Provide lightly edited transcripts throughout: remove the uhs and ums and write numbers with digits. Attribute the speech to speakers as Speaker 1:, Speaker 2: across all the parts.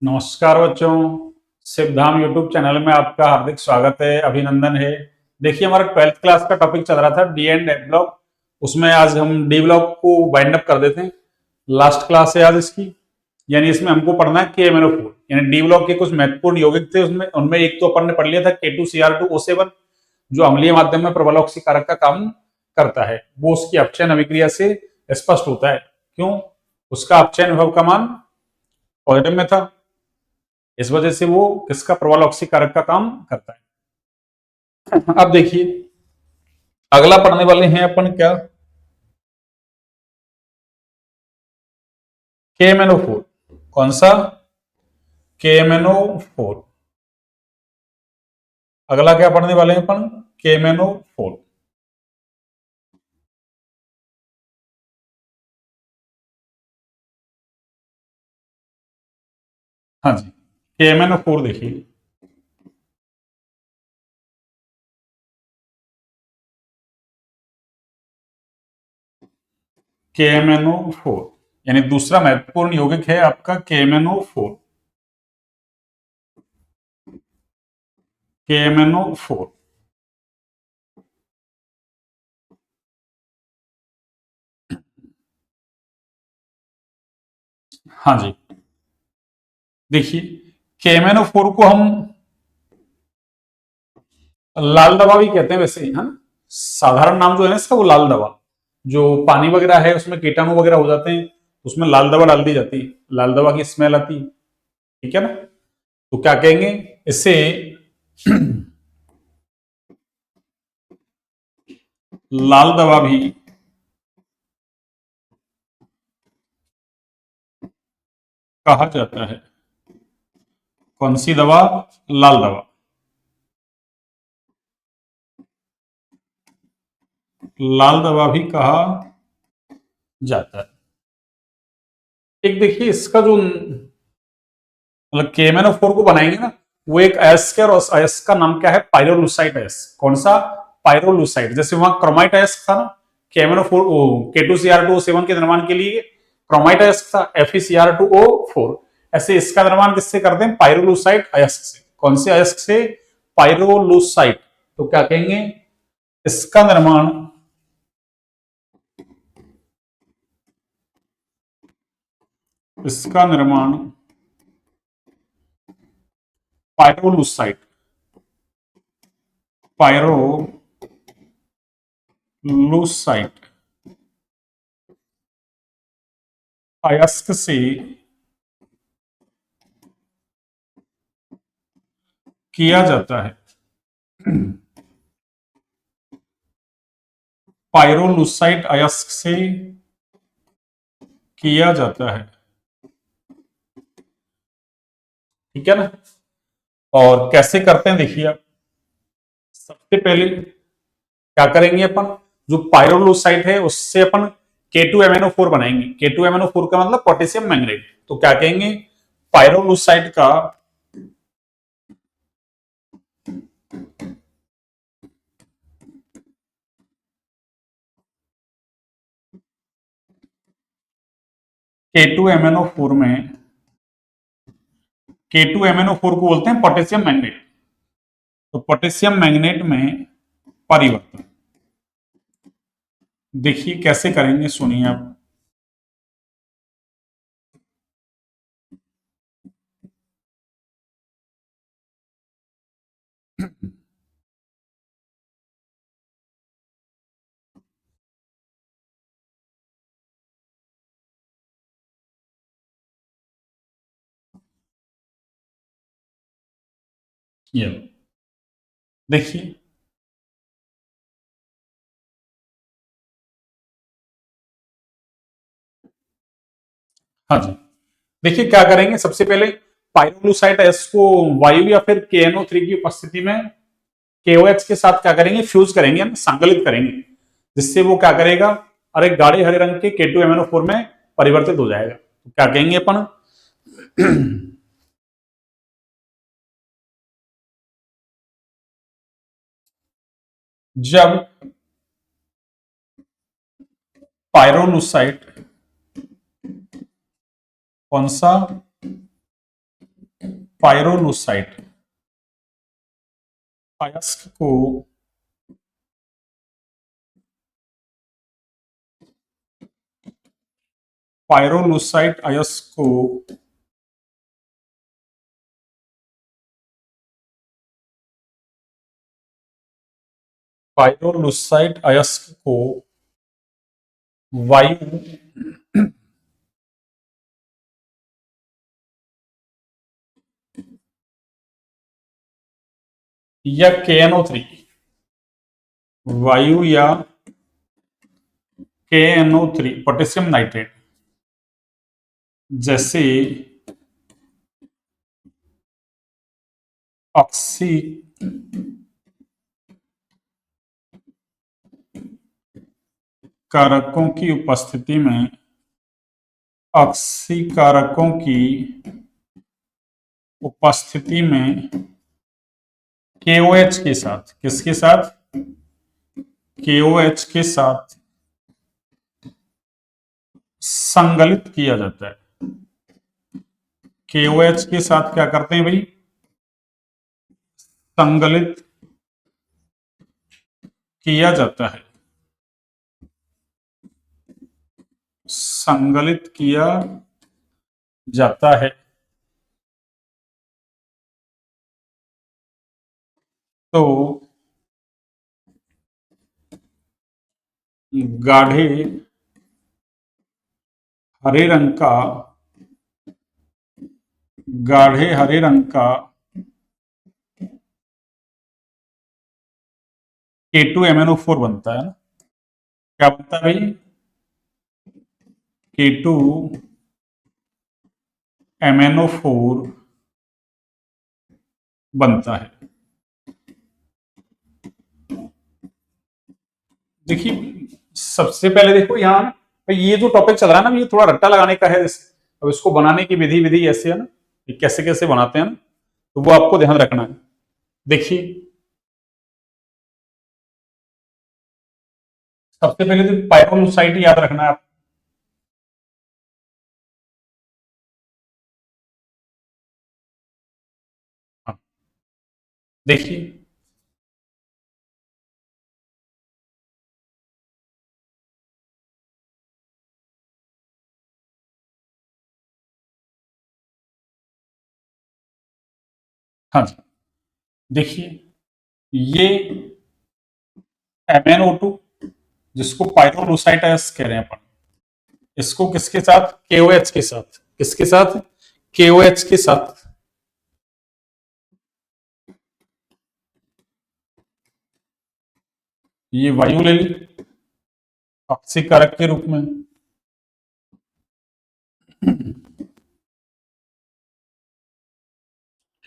Speaker 1: नमस्कार बच्चों। सिवधाम YouTube channel में आपका हार्दिक स्वागत है, अभिनंदन है। देखिए, हमारा 12th क्लास का टॉपिक चल रहा था डी एंड एफ ब्लॉक। उसमें आज हम डी ब्लॉक को बाइंड अप कर देते हैं। लास्ट क्लास है आज इसकी, यानी इसमें हमको पढ़ना है के एम एन ओ फोर, यानी डी ब्लॉक के कुछ महत्वपूर्ण यौगिक थे। उसमें उनमें एक तो अपन ने पढ़ लिया था K2Cr2O7, जो अम्लीय माध्यम में प्रबल ऑक्सीकारक का काम करता है। वो उसकी अपचयन अभिक्रिया से स्पष्ट होता है। क्यों? उसका अपचयन विभव का मान पॉजिटिव में था, इस वजह से वो किसका प्रबल ऑक्सीकारक का काम करता है। अब देखिए, अगला पढ़ने वाले हैं अपन क्या, KMnO4। कौन सा? KMnO4। अगला क्या पढ़ने वाले हैं अपन? KMnO4। हाँ जी, KMnO4 देखिए। KMnO4 यानी दूसरा महत्वपूर्ण यौगिक है आपका KMnO4। KMnO4। हाँ जी, देखिए, KMnO4 को हम लाल दवा भी कहते हैं वैसे, है ना। साधारण नाम जो है ना इसका, वो लाल दवा। जो पानी वगैरह है उसमें कीटाणु वगैरह हो जाते हैं, उसमें लाल दवा डाल दी जाती है, लाल दवा की स्मेल आती है। ठीक है ना। तो क्या कहेंगे इससे? लाल दवा भी कहा जाता है। कौन सी दवा? लाल दवा। लाल दवा भी कहा जाता है। एक देखिए, इसका जो मतलब KMnO4 को बनाएंगे ना, वो एक अयस्क है, और उस अयस्क का नाम क्या है? पायरोलुसाइट अयस्क। कौन सा? पायरोलुसाइट। जैसे वहां क्रोमाइट अयस्क था ना, KMnO4 K2Cr2O7 के निर्माण के लिए क्रोमाइट अयस्क था, FeCr2O4। ऐसे इसका निर्माण किससे करते हैं? पायरोलुसाइट अयस्क से। कौन से अयस्क से? पायरोलुसाइट। तो क्या कहेंगे? इसका निर्माण इसका निर्माण पायरोलुसाइट पायरोलुसाइट अयस्क से किया जाता है। पायरोलुसाइट अयस्क से किया जाता है। ठीक है ना। और कैसे करते हैं देखिए आप। सबसे पहले क्या करेंगे अपन? जो पायरोलुसाइट है उससे अपन K2MnO4 बनाएंगे। K2MnO4 का मतलब पोटेशियम मैंगनेट। तो क्या कहेंगे? पायरोलुसाइट का K2MnO4 में K2MnO4 को बोलते हैं पोटेशियम मैंगनेट। तो पोटेशियम मैंगनेट में परिवर्तन देखिए कैसे करेंगे, सुनिए आप। ये देखिए, हाँ जी, देखिए क्या करेंगे। सबसे पहले पायरोलुसाइट एस को वायु या फिर KNO3 की उपस्थिति में KOH के साथ क्या करेंगे? फ्यूज करेंगे, संकलित करेंगे, जिससे वो क्या करेगा? और एक गाढ़े हरे रंग के K2MnO4 में परिवर्तित हो जाएगा। तो क्या कहेंगे अपन? जब पायरोलुसाइट कौन सा पायरोलुसाइट अयस्क को पायरोलुसाइट अयस्क को पायरोलुसाइट अयस्क को वायु या KNO3 वायु या KNO3 पोटेशियम नाइट्रेट जैसे ऑक्सी कारकों की उपस्थिति में ऑक्सीकारकों की उपस्थिति में KOH के साथ किसके साथ KOH के साथ संगलित किया जाता है। KOH के साथ क्या करते हैं भाई संगलित किया जाता है संगलित किया जाता है तो गाढ़े हरे रंग का गाढ़े हरे रंग का K2MnO4 बनता है ना। क्या बनता है भाई K2MnO4 बनता है। देखिए सबसे पहले देखो यहाँ ये जो टॉपिक चल रहा है ना ये थोड़ा रट्टा लगाने का है। अब इसको बनाने की विधि विधि ऐसे है ना कैसे कैसे बनाते हैं ना तो वो आपको ध्यान रखना है। देखिए सबसे पहले तो पायरोलुसाइट याद रखना है आप। हाँ, देखिए हाँ जी देखिए ये MnO2 जिसको पायरोलुसाइट कह रहे हैं अपन इसको किसके साथ KOH के साथ किसके साथ KOH के साथ ये वायु ले ली ऑक्सीकारक के रूप में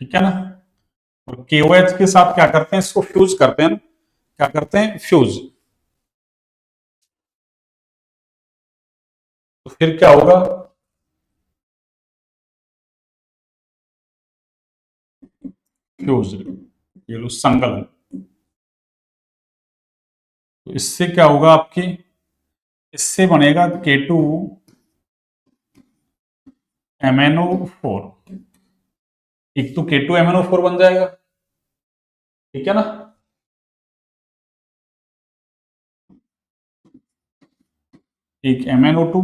Speaker 1: ठीक है ना। और KOH के साथ क्या करते हैं इसको फ्यूज करते हैं ना क्या करते हैं फ्यूज। तो फिर क्या होगा फ्यूज ये लो संगलन। तो इससे क्या होगा आपकी इससे बनेगा K2MnO4 एक तो K2MnO4 बन जाएगा ठीक है ना। एक MnO2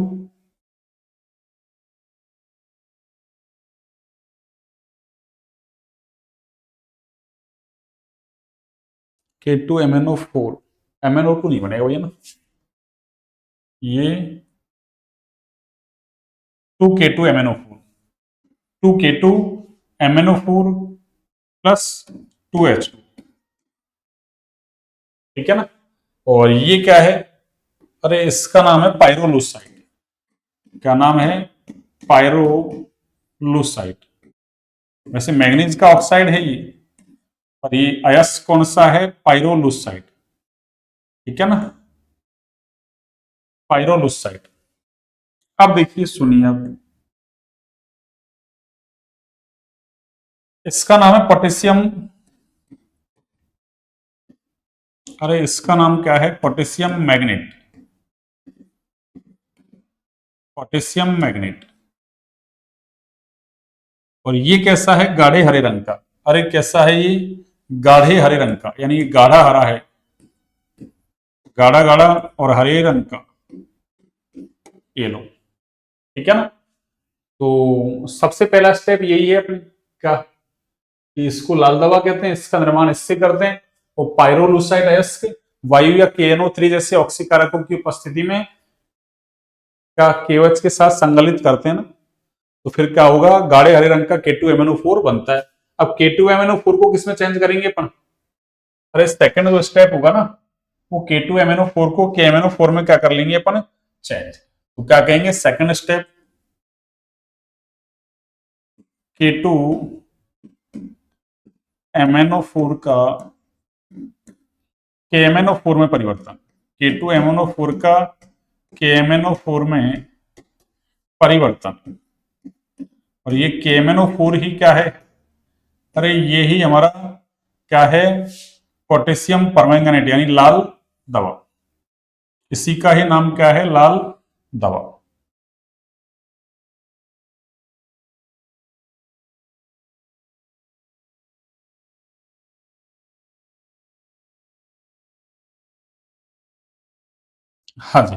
Speaker 1: K2MnO4 MnO2 नहीं बनेगा भैया ना ये 2K2MnO4 2K2MnO4 प्लस 2H2 ठीक है ना। और ये क्या है अरे इसका नाम है पायरोलुसाइट। क्या नाम है पायरोलुसाइट। वैसे मैग्नीज का ऑक्साइड है ये और ये अयस्क कौन सा है पायरोलुसाइट ठीक है ना पायरोलुसाइट। अब देखिए सुनिए अब इसका नाम है पोटेशियम। अरे इसका नाम क्या है पोटेशियम मैग्नेट पोटेशियम मैग्नेट और ये कैसा है, गाढ़े हरे रंग का। अरे कैसा है ये, गाढ़े हरे रंग का, यानी ये गाढ़ा हरा है, गाढ़ा गाढ़ा और हरे रंग का। ये लो, ठीक है ना। तो सबसे पहला स्टेप यही है अपने का, कि इसको लाल दवा कहते हैं, इसका निर्माण इससे करते हैं। और पायरोलुसाइड अयस्क वायु या KNO3 जैसे ऑक्सीकारकों की उपस्थिति में का KOH के साथ संगलित करते हैं ना, तो फिर क्या होगा, गाढ़े हरे रंग का K2MnO4 बनता है। अब K2MnO4 को किसमें चेंज करेंगे अपन, अरे सेकंड जो स्टेप होगा ना, वो K2MnO4 को KMnO4 में क्या कर लेंगे अपन, चेंज। तो क्या कहेंगे, सेकंड स्टेप K2MnO4 का KMnO4 में परिवर्तन, K2MnO4 का KMnO4 में परिवर्तन। और ये KMnO4 ही क्या है, अरे ये ही हमारा क्या है, पोटेशियम परमैंगनेट यानी लाल दवा। इसी का ही नाम क्या है, लाल दवा। हाँ जी,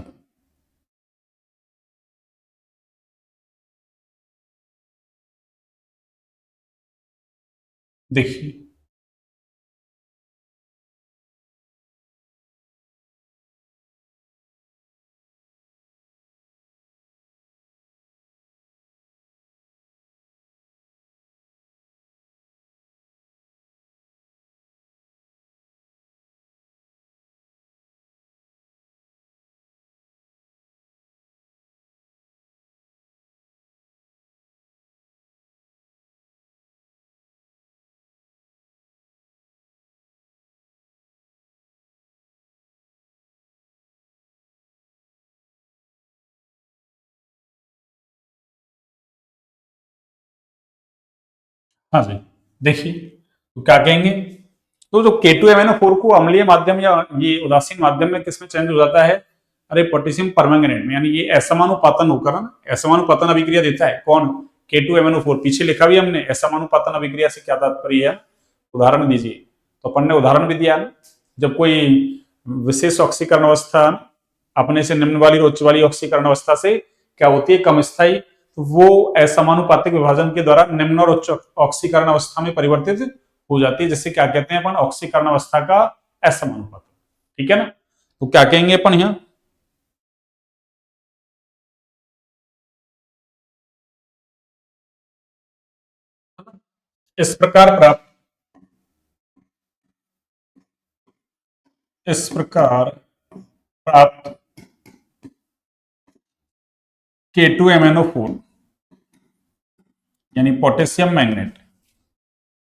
Speaker 1: देखिए हाँ जी, देखिए तो क्या कहेंगे, तो जो K2MnO4 को अम्लीय माध्यम या ये उदासीन माध्यम में किसमें चेंज हो जाता है, अरे पोटेशियम परमैंगनेट में, यानी ये असमानुपातन होकर ना, असमानुपातन अभिक्रिया देता है कौन, K2MnO4। पीछे लिखा भी हमने, असमानुपातन अभिक्रिया से क्या तात्पर्य है, उदाहरण दीजिए। तो अपन ने उदाहरण भी दिया ना, जब कोई विशेष ऑक्सीकरण अवस्था अपने से निम्न वाली और उच्च वाली ऑक्सीकरण अवस्था से क्या होती है, कम स्थायी, तो वो असमानुपातिक विभाजन के द्वारा निम्न और उच्च ऑक्सीकरण अवस्था में परिवर्तित हो जाती है, जिससे क्या कहते हैं अपन, ऑक्सीकरण अवस्था का असमानुपातन। ठीक है ना, तो क्या कहेंगे अपन यहाँ, इस प्रकार प्राप्त, इस प्रकार प्राप्त K2MnO4 यानी पोटेशियम मैग्नेट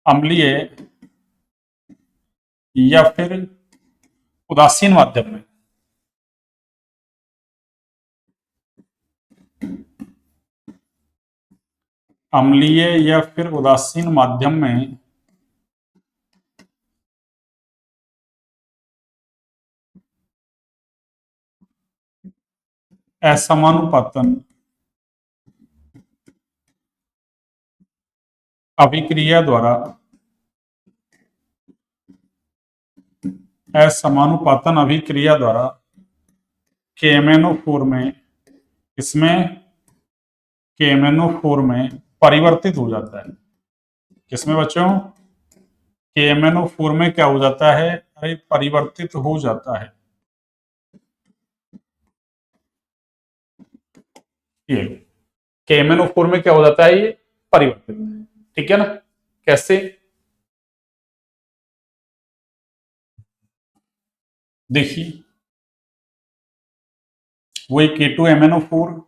Speaker 1: अम्लीय या फिर उदासीन माध्यम में अम्लीय या फिर उदासीन माध्यम में असमानुपातन अभिक्रिया द्वारा, असमानुपातन अभिक्रिया द्वारा KMnO4 में, इसमें KMnO4 में परिवर्तित हो जाता है। किसमें बच्चों, KMnO4 में क्या हो जाता है, अरे परिवर्तित हो जाता है। ये KMnO4 में क्या हो जाता है, ये परिवर्तित। ठीक है ना, कैसे, देखिए वही K2MnO4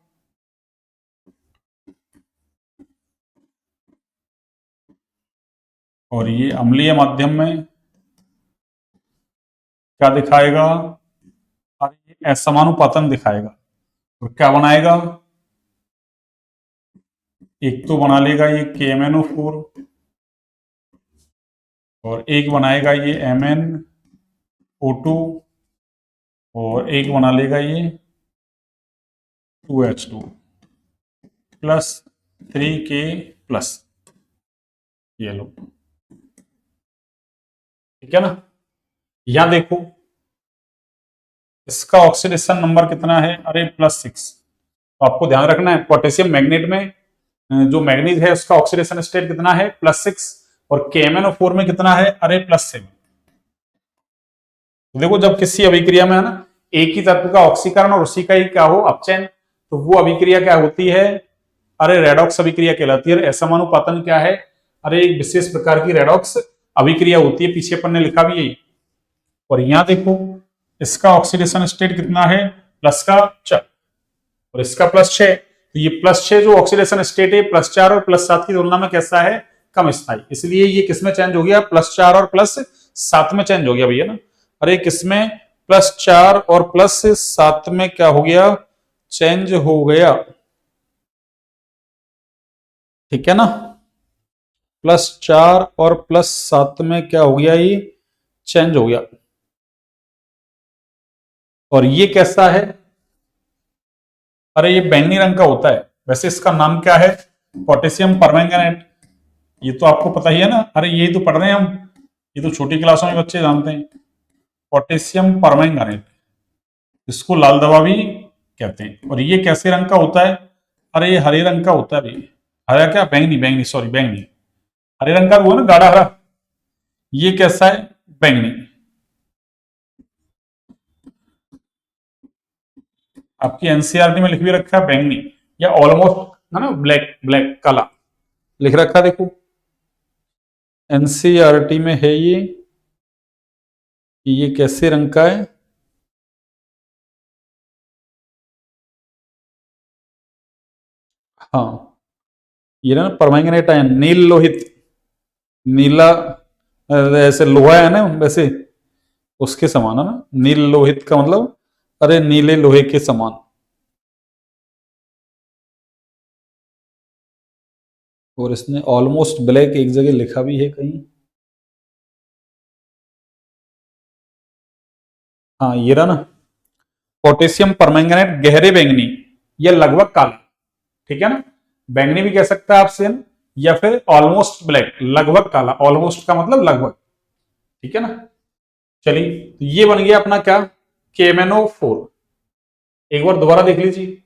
Speaker 1: और ये अम्लीय माध्यम में क्या दिखाएगा, और ये असमानुपातन दिखाएगा। तो क्या बनाएगा, एक तो बना लेगा ये KMnO4 और एक बनाएगा ये MnO2 और एक बना लेगा ये 2H2 प्लस 3K प्लस। ये लो, ठीक है ना। यहां देखो इसका ऑक्सीडेशन नंबर कितना है, अरे +6। तो आपको ध्यान रखना है पोटेशियम मैग्नेट में जो मैग्नीज है उसका ऑक्सीडेशन स्टेट कितना है, +6, और KMnO4 में कितना है, अरे +7। तो देखो जब किसी अभिक्रिया में है ना एक ही तत्व का ऑक्सीकरण और उसी का ही क्या हो अपचयन, तो वो अभिक्रिया क्या होती है, अरे रेडॉक्स अभिक्रिया कहलाती है। असमानुपातन क्या है, अरे एक विशेष प्रकार की रेडॉक्स अभिक्रिया होती है, पीछे अपन ने लिखा भी यही। और यहां देखो इसका ऑक्सीडेशन स्टेट कितना है, प्लस का 4 और इसका +6। तो ये +6 जो ऑक्सीडेशन स्टेट है +4 और +7 की तुलना में कैसा है, कम स्थायी, इसलिए ये किसमें चेंज हो गया, +4 और +7 में चेंज हो गया भैया ना। अरे किसमें, +4 और +7 में क्या हो गया, चेंज हो गया, ठीक है ना। +4 और +7 में क्या हो गया, ये चेंज हो गया। और ये कैसा है, अरे ये बैंगनी रंग का होता है। वैसे इसका नाम क्या है, पोटेशियम परमैंगनेट। ये तो आपको पता ही है ना, अरे यही तो पढ़ रहे हैं हम, ये तो छोटी क्लासों में बच्चे जानते हैं। पोटेशियम परमैंगनेट, इसको लाल दवा भी कहते हैं। और ये कैसे रंग का होता है, अरे ये हरे रंग का होता है भैया। हरा क्या, बैंगनी, बैंगनी सॉरी बैंगनी, हरे रंग का वो है ना गाढ़ा हरा, ये कैसा है, बैंगनी। आपकी एनसीईआरटी में लिख भी रखा है बैंगनी, या ऑलमोस्ट है ना ब्लैक, ब्लैक काला लिख रखा है, देखो एनसीईआरटी में है ये कि ये कैसे रंग का है। हाँ ये ना परमैंगनेट आयन, नील लोहित, नीला ऐसे लोहा है ना वैसे, उसके समान है ना, नील लोहित का मतलब अरे नीले लोहे के समान। और इसने ऑलमोस्ट ब्लैक एक जगह लिखा भी है कहीं, हाँ ये रहा ना, पोटेशियम परमैंगनेट गहरे बैंगनी या लगभग काला, ठीक है ना। बैंगनी भी कह सकता है आपसे, या फिर ऑलमोस्ट ब्लैक, लगभग काला, ऑलमोस्ट का मतलब लगभग, ठीक है ना। चलिए तो ये बन गया अपना क्या, KMnO4। एक बार दोबारा देख लीजिए,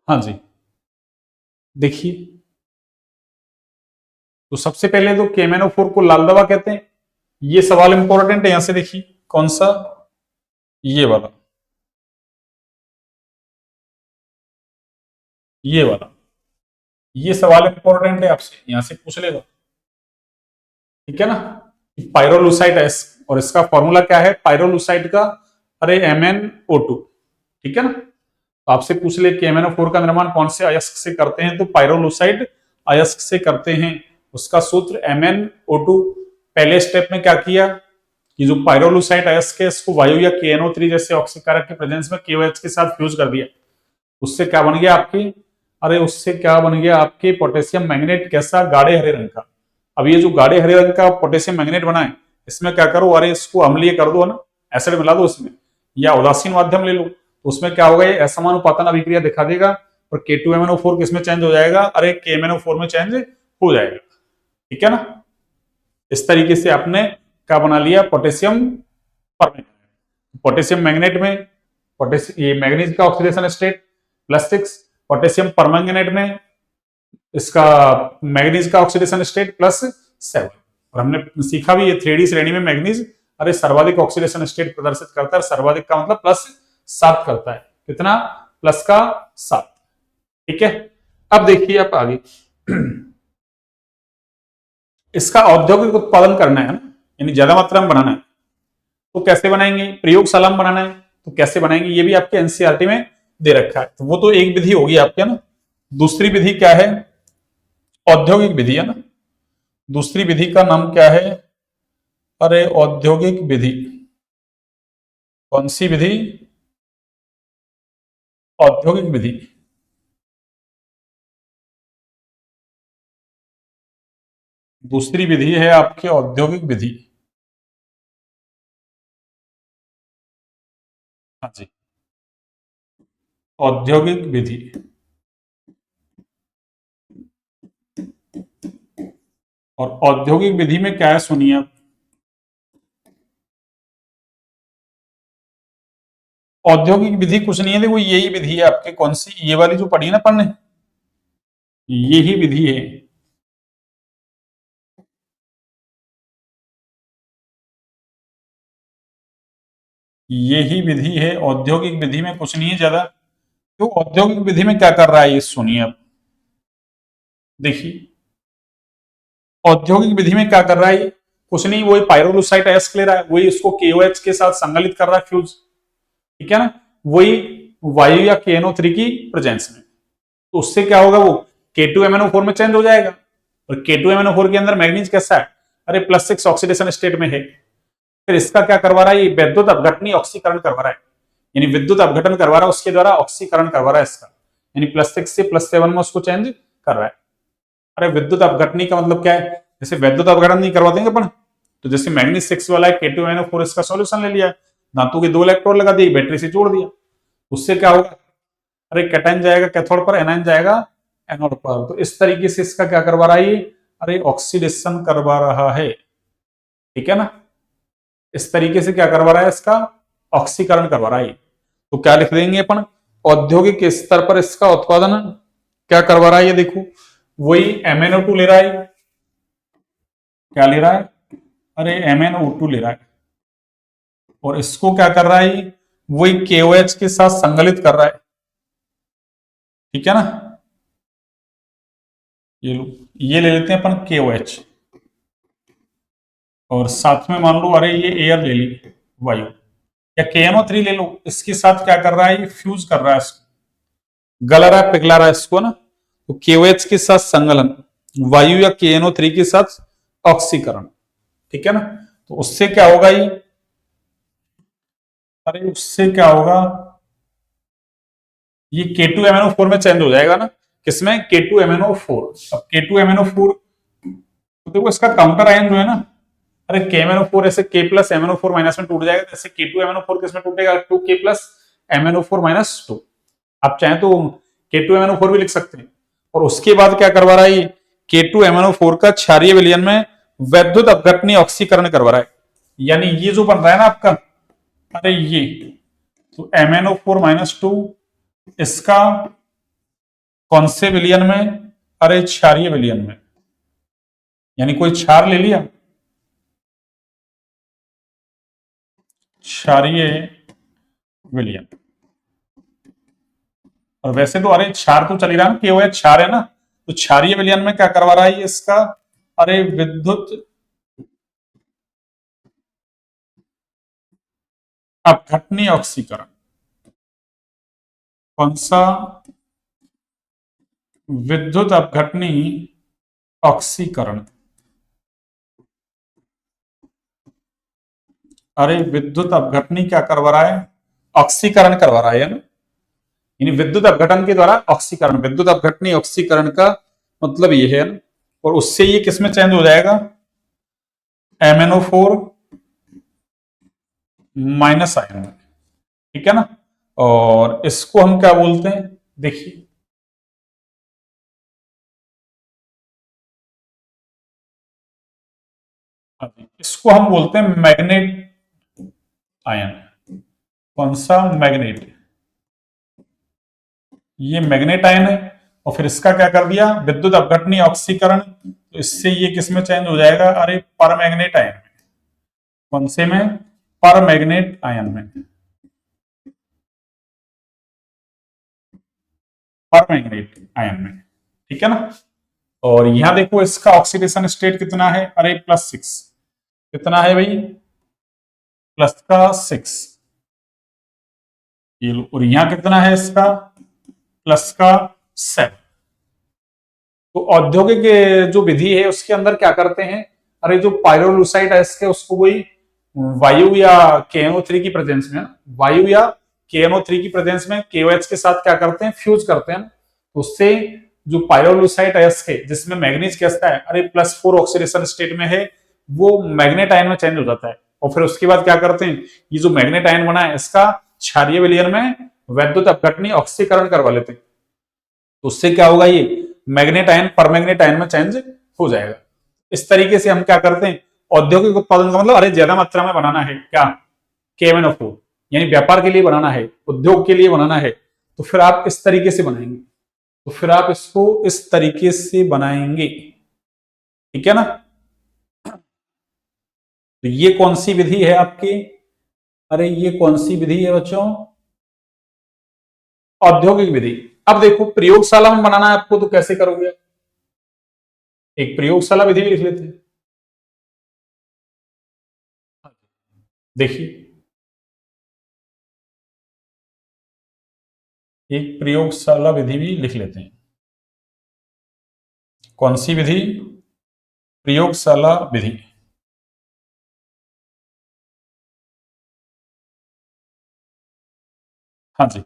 Speaker 1: हाँ जी देखिए। तो सबसे पहले तो KMnO4 को लाल दवा कहते हैं, ये सवाल इंपॉर्टेंट है, यहां से देखिए कौन सा, ये वाला, ये वाला, ये सवाल इंपॉर्टेंट है, आपसे यहां से पूछ लेगा, ठीक है ना। पायरोलुसाइट एस, और इसका फॉर्मूला क्या है पायरोलुसाइट का, अरे MnO2, ठीक है ना। तो आपसे पूछ ले कि MnO4 का निर्माण कौन से अयस्क से करते हैं, तो पायरोलुसाइड अयस्क से करते हैं। उसका सूत्र MnO2। पहले स्टेप में क्या किया कि जो पायरोलुसाइड अयस्क है इसको वायु या KNO3 जैसे ऑक्सीकारक के प्रेजेंस में KOH के साथ फ्यूज कर दिया। उससे क्या बन गया आपकी, अरे उससे क्या बन गया आपके पोटेशियम मैग्नेट, कैसा, गाढ़े हरे रंग का। अब ये जो गाढ़े हरे रंग का पोटेशियम मैग्नेट बना है, इसमें क्या करो, अरे इसको अम्लीय कर दो ना, एसिड मिला दो इसमें, या उदासीन माध्यम ले लो, तो उसमें क्या होगा, ये असमानुपातन अभिक्रिया दिखा देगा, और K2MnO4 किसमें चेंज हो जाएगा, अरे KMnO4 में चेंज हो जाएगा, ठीक है ना। इस तरीके से आपने क्या बना लिया, पोटेशियम परमैंगनेट। पोटेशियम मैग्नेट में ये मैग्नीज का ऑक्सीडेशन स्टेट +6, पोटेशियम परमैंगनेट में इसका मैग्नीज का ऑक्सीडेशन स्टेट +7। और हमने सीखा भी ये 3D श्रेणी में मैग्नीज अरे सर्वाधिक ऑक्सीडेशन स्टेट प्रदर्शित करता है, सर्वाधिक का मतलब +7 करता है, कितना, +7, ठीक है। अब देखिए आप आगे इसका औद्योगिक उत्पादन करना है ना, यानी ज्यादा मात्रा में बनाना है, तो कैसे बनाएंगे, प्रयोगशाला में बनाना है तो कैसे बनाएंगे, ये भी आपके एनसीईआरटी में दे रखा है। तो वो तो एक विधि होगी आपके ना। दूसरी विधि क्या है, औद्योगिक विधि है ना। दूसरी विधि का नाम क्या है, अरे औद्योगिक विधि। कौन सी विधि, औद्योगिक विधि। दूसरी विधि है आपकी औद्योगिक विधि। हाँ जी, औद्योगिक विधि। और औद्योगिक विधि में क्या है सुनिए आप। औद्योगिक विधि कुछ नहीं है, देखो यही विधि है आपके, कौन सी, ये वाली जो पढ़ी ना पढ़ने, यही विधि है। यही विधि है, औद्योगिक विधि में कुछ नहीं है ज्यादा। तो औद्योगिक विधि में क्या कर रहा है ये सुनिए आप। देखिए औद्योगिक विधि में क्या कर रहा है ये, कुछ नहीं, वही पायरोलुसाइट अयस्क ले रहा है, वही इसको KOH के साथ संगलित कर रहा है, फ्यूज, ठीक है ना, वही वायु या KNO3 की प्रेजेंस में। तो उससे क्या होगा, वो K2MnO4 में चेंज हो जाएगा। और K2MnO4 के अंदर मैग्नीज कैसा है, अरे +6 ऑक्सीडेशन स्टेट में है। फिर इसका क्या करवा रहा है, ये विद्युत अपघटनी ऑक्सीकरण करवा रहा है, यानी विद्युत अपघटन करवा रहा है, उसके द्वारा ऑक्सीकरण करवा रहा है इसका, यानी +6 से +7 में उसको चेंज कर रहा है। अरे विद्युत अपघटनी का मतलब क्या है, जैसे विद्युत अपघटन नहीं करवा देंगे अपन, तो जैसे मैग्नीज 6 वाला है K2MnO4, इसका सॉल्यूशन ले लिया, धातु के 2 इलेक्ट्रॉन लगा दिए, बैटरी से जोड़ दिया, उससे क्या होगा, अरे कैटायन जाएगा कैथोड पर, एनायन जाएगा एनोड पर। तो इस तरीके से इसका क्या करवा रहा है ये, अरे ऑक्सीडेशन करवा रहा है, ठीक है ना, इस तरीके से क्या करवा रहा है, इसका ऑक्सीकरण करवा रहा है। तो क्या लिख देंगे अपन, औद्योगिक स्तर पर इसका उत्पादन क्या करवा रहा है, ये देखो वही MnO2 ले रहा है, क्या ले रहा है, अरे MnO2 ले रहा है, और इसको क्या कर रहा है, वही KOH के साथ संगलित कर रहा है, ठीक है ना। ये लो, ये ले लेते हैं अपन KOH, और साथ में मान लो, अरे ये एयर ले ली, वायु, या KNO3 ले लो, इसके साथ क्या कर रहा है, ये फ्यूज कर रहा है, इसको गला रहा है, पिघला रहा है इसको ना। तो KOH के साथ संगलन, वायु या KNO3 के साथ ऑक्सीकरण, ठीक है ना। तो उससे क्या होगा ये, अरे उससे क्या होगा, ये K2MnO4 में चेंज हो जाएगा ना, किसमें, K2MnO4। अब K2MnO4, तो देखो इसका काउंटर आयन जो है ना, अरे KMnO4 ऐसे K प्लस MnO4 माइनस में टूट जाएगा, जैसे K2MnO4 किसमें टूटेगा, 2K प्लस MnO4 माइनस 2। आप चाहें तो K2MnO4 भी लिख सकते हैं। और उसके बाद क्या करवा रहा है ये, K2MnO4 का क्षारीय विलयन में वैद्युत अपघटनी ऑक्सीकरण करवा रहा है, यानी ये जो बन रहा है ना आपका, अरे ये, तो MnO4 माइनस 2, इसका कौन से विलयन में, अरे क्षारीय विलयन में, यानी कोई क्षार ले लिया, क्षारीय विलयन। और वैसे तो अरे क्षार तो चल ही रहा है ना, KOH क्षार है ना, तो क्षारीय विलयन में क्या करवा रहा है ये इसका, अरे विद्युत अपघटनी ऑक्सीकरण। कौन सा, विद्युत अपघटनी ऑक्सीकरण। अरे विद्युत अपघटनी क्या करवा रहा है, ऑक्सीकरण करवा रहा है ना, यानी विद्युत अपघटन के द्वारा ऑक्सीकरण, विद्युत अपघटनी ऑक्सीकरण का मतलब ये है ना। और उससे ये किसमें चेंज हो जाएगा, MnO4 माइनस आयन में, ठीक है ना। और इसको हम क्या बोलते हैं, देखिए इसको हम बोलते हैं मैग्नेट आयन। कौन सा, मैग्नेट, ये मैग्नेट आयन है। और फिर इसका क्या कर दिया, विद्युत अपघटनी ऑक्सीकरण, तो इससे ये किसमें चेंज हो जाएगा, अरे परमैग्नेट आयन में। कौन से में, परमैग्नेट आयन में, परमैग्नेट आयन में, ठीक है ना। और यहां देखो इसका ऑक्सीडेशन स्टेट कितना है, अरे +6, कितना है भाई, +6, ये लो, और यहां कितना है इसका, +7। तो औद्योगिक जो विधि है उसके अंदर क्या करते हैं, अरे जो पायरोलुसाइट है इसके, उसको वही वायु या KNO3 की प्रेजेंस में, वायु या KNO3 की प्रेजेंस में KOH के साथ क्या करते हैं, फ्यूज करते हैं, उससे जो पायरोलुसाइट अयस्क है जिसमें मैग्नीज कैसा है, अरे +4 ऑक्सीडेशन स्टेट में है, वो मैग्नेट आयन में चेंज हो जाता है। और फिर उसके बाद क्या करते हैं, ये जो मैग्नेट आयन बना है इसका क्षारीय विलयन में वैद्युत अपघटनी ऑक्सीकरण करवा लेते हैं। तो उससे क्या होगा, ये मैग्नेट आयन परमैग्नेट आयन में चेंज हो जाएगा। इस तरीके से हम क्या करते हैं, औद्योगिक उत्पादन का मतलब अरे ज्यादा मात्रा में बनाना है क्या, KMnO4, यानी व्यापार के लिए बनाना है, उद्योग के लिए बनाना है, तो फिर आप इस तरीके से बनाएंगे, तो फिर आप इसको इस तरीके से बनाएंगे, ठीक है ना। तो ये कौन सी विधि है आपकी, अरे ये कौन सी विधि है बच्चों, औद्योगिक विधि। अब देखो प्रयोगशाला में बनाना है आपको, तो कैसे करोगे, एक प्रयोगशाला विधि भी लिख लेते हैं। देखिए एक प्रयोगशाला विधि भी लिख लेते हैं। कौन सी विधि, प्रयोगशाला विधि। हाँ जी,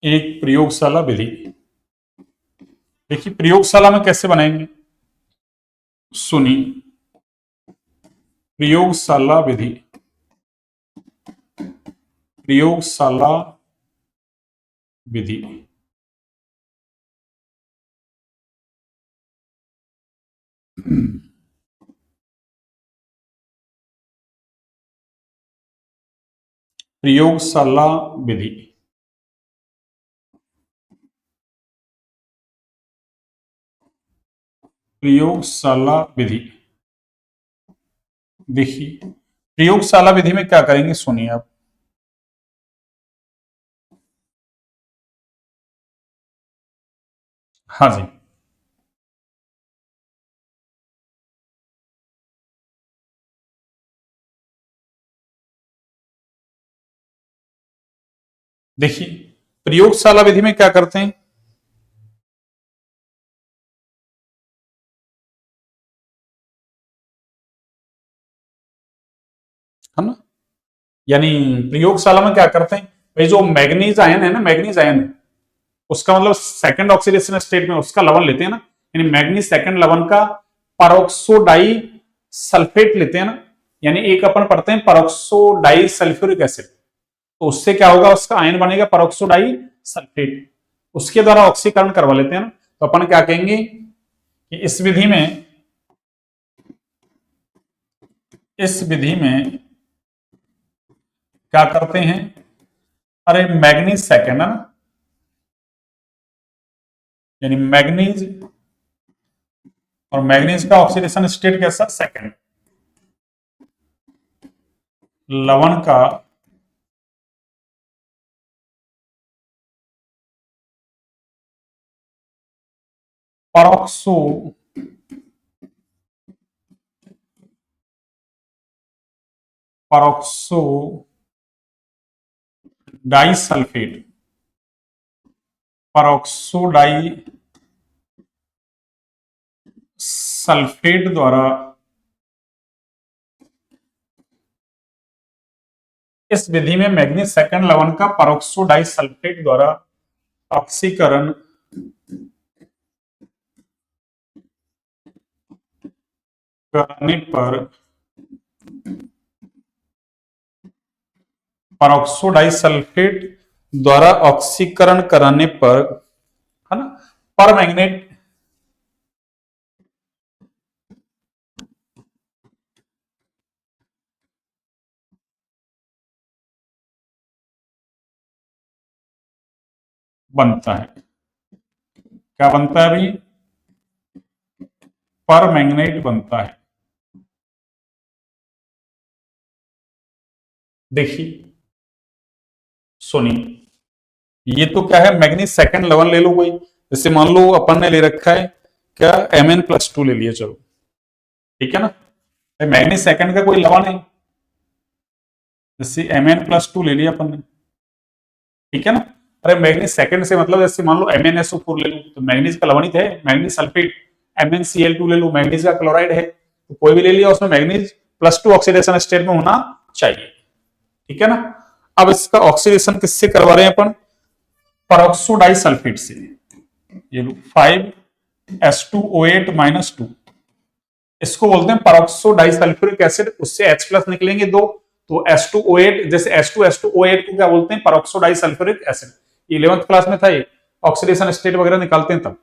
Speaker 1: एक प्रयोगशाला विधि। देखिए प्रयोगशाला में कैसे बनाएंगे, सुनिए, प्रयोगशाला विधि, प्रयोगशाला विधि। प्रयोगशाला विधि, प्रयोगशाला विधि। देखिए प्रयोगशाला विधि में क्या करेंगे, सुनिए आप, हाँ जी, देखिए प्रयोगशाला विधि में क्या करते हैं, है ना, यानी प्रयोगशाला में क्या करते हैं भाई, जो मैग्नीज आयन है ना, मैग्नीज आयन है, उसका मतलब सेकंड ऑक्सीडेशन स्टेट में उसका लवण लेते हैं ना, यानी मैग्नीज सेकंड लवण का परऑक्सोडाई सल्फेट लेते हैं ना, यानी एक अपन पढ़ते हैं परऑक्सोडाई सल्फ्यूरिक एसिड, तो उससे क्या होगा, उसका आयन बनेगा परऑक्सोडाई सल्फेट, उसके द्वारा ऑक्सीकरण करवा लेते हैं ना। तो अपन क्या कहेंगे कि इस विधि में क्या करते हैं, अरे मैग्नीज सेकंड है ना, यानी मैग्नीज, और मैग्नीज का ऑक्सीडेशन स्टेट कैसा, सेकंड, लवण का परऑक्सो परऑक्सो डाइसल्फेट, परऑक्सोडाई सल्फेट द्वारा इस विधि में मैग्नीज सेकंड लवण का परऑक्सोडाई सल्फेट द्वारा ऑक्सीकरण करने पर, परऑक्सोडाई सल्फेट द्वारा ऑक्सीकरण कराने पर, है ना, पर मैग्नेट बनता है, क्या बनता है भाई, पर मैग्नेट बनता है। देखिए सुनिए, ये तो क्या है, मैग्नीज सेकंड लेवल ले लो कोई, जैसे मान लो अपन ने ले रखा है क्या, Mn+2 ले लिया, चलो ठीक है ना, मैग्नीज सेकंड का कोई लवण है, जैसे Mn+2 ले लिया अपन ने, ठीक है ना। अरे मैग्नीज सेकंड से मतलब जैसे मान लो MnSO4 ले लो, तो मैग्नीज का लवणित है, मैग्नीज सल्फेट, MnCl2 ले लो, मैग्नीज का क्लोराइड है, तो कोई भी ले लिया उसमें मैग्नीज +2 ऑक्सीडेशन स्टेट में होना चाहिए, ठीक है ना। अब इसका ऑक्सीडेशन किससे करवा रहे हैं अपन, परऑक्सो डाइसल्फेट से, ये लो 5H2O8 - 2, इसको बोलते हैं परऑक्सो डाइसल्फ्यूरिक एसिड, उससे H+ निकलेंगे दो, तो H2O8, जैसे H2H2O8 को क्या बोलते हैं, peroxo disulphuric acid. 11th class में था ये, ऑक्सीडेशन स्टेट वगैरह निकालते हैं तब,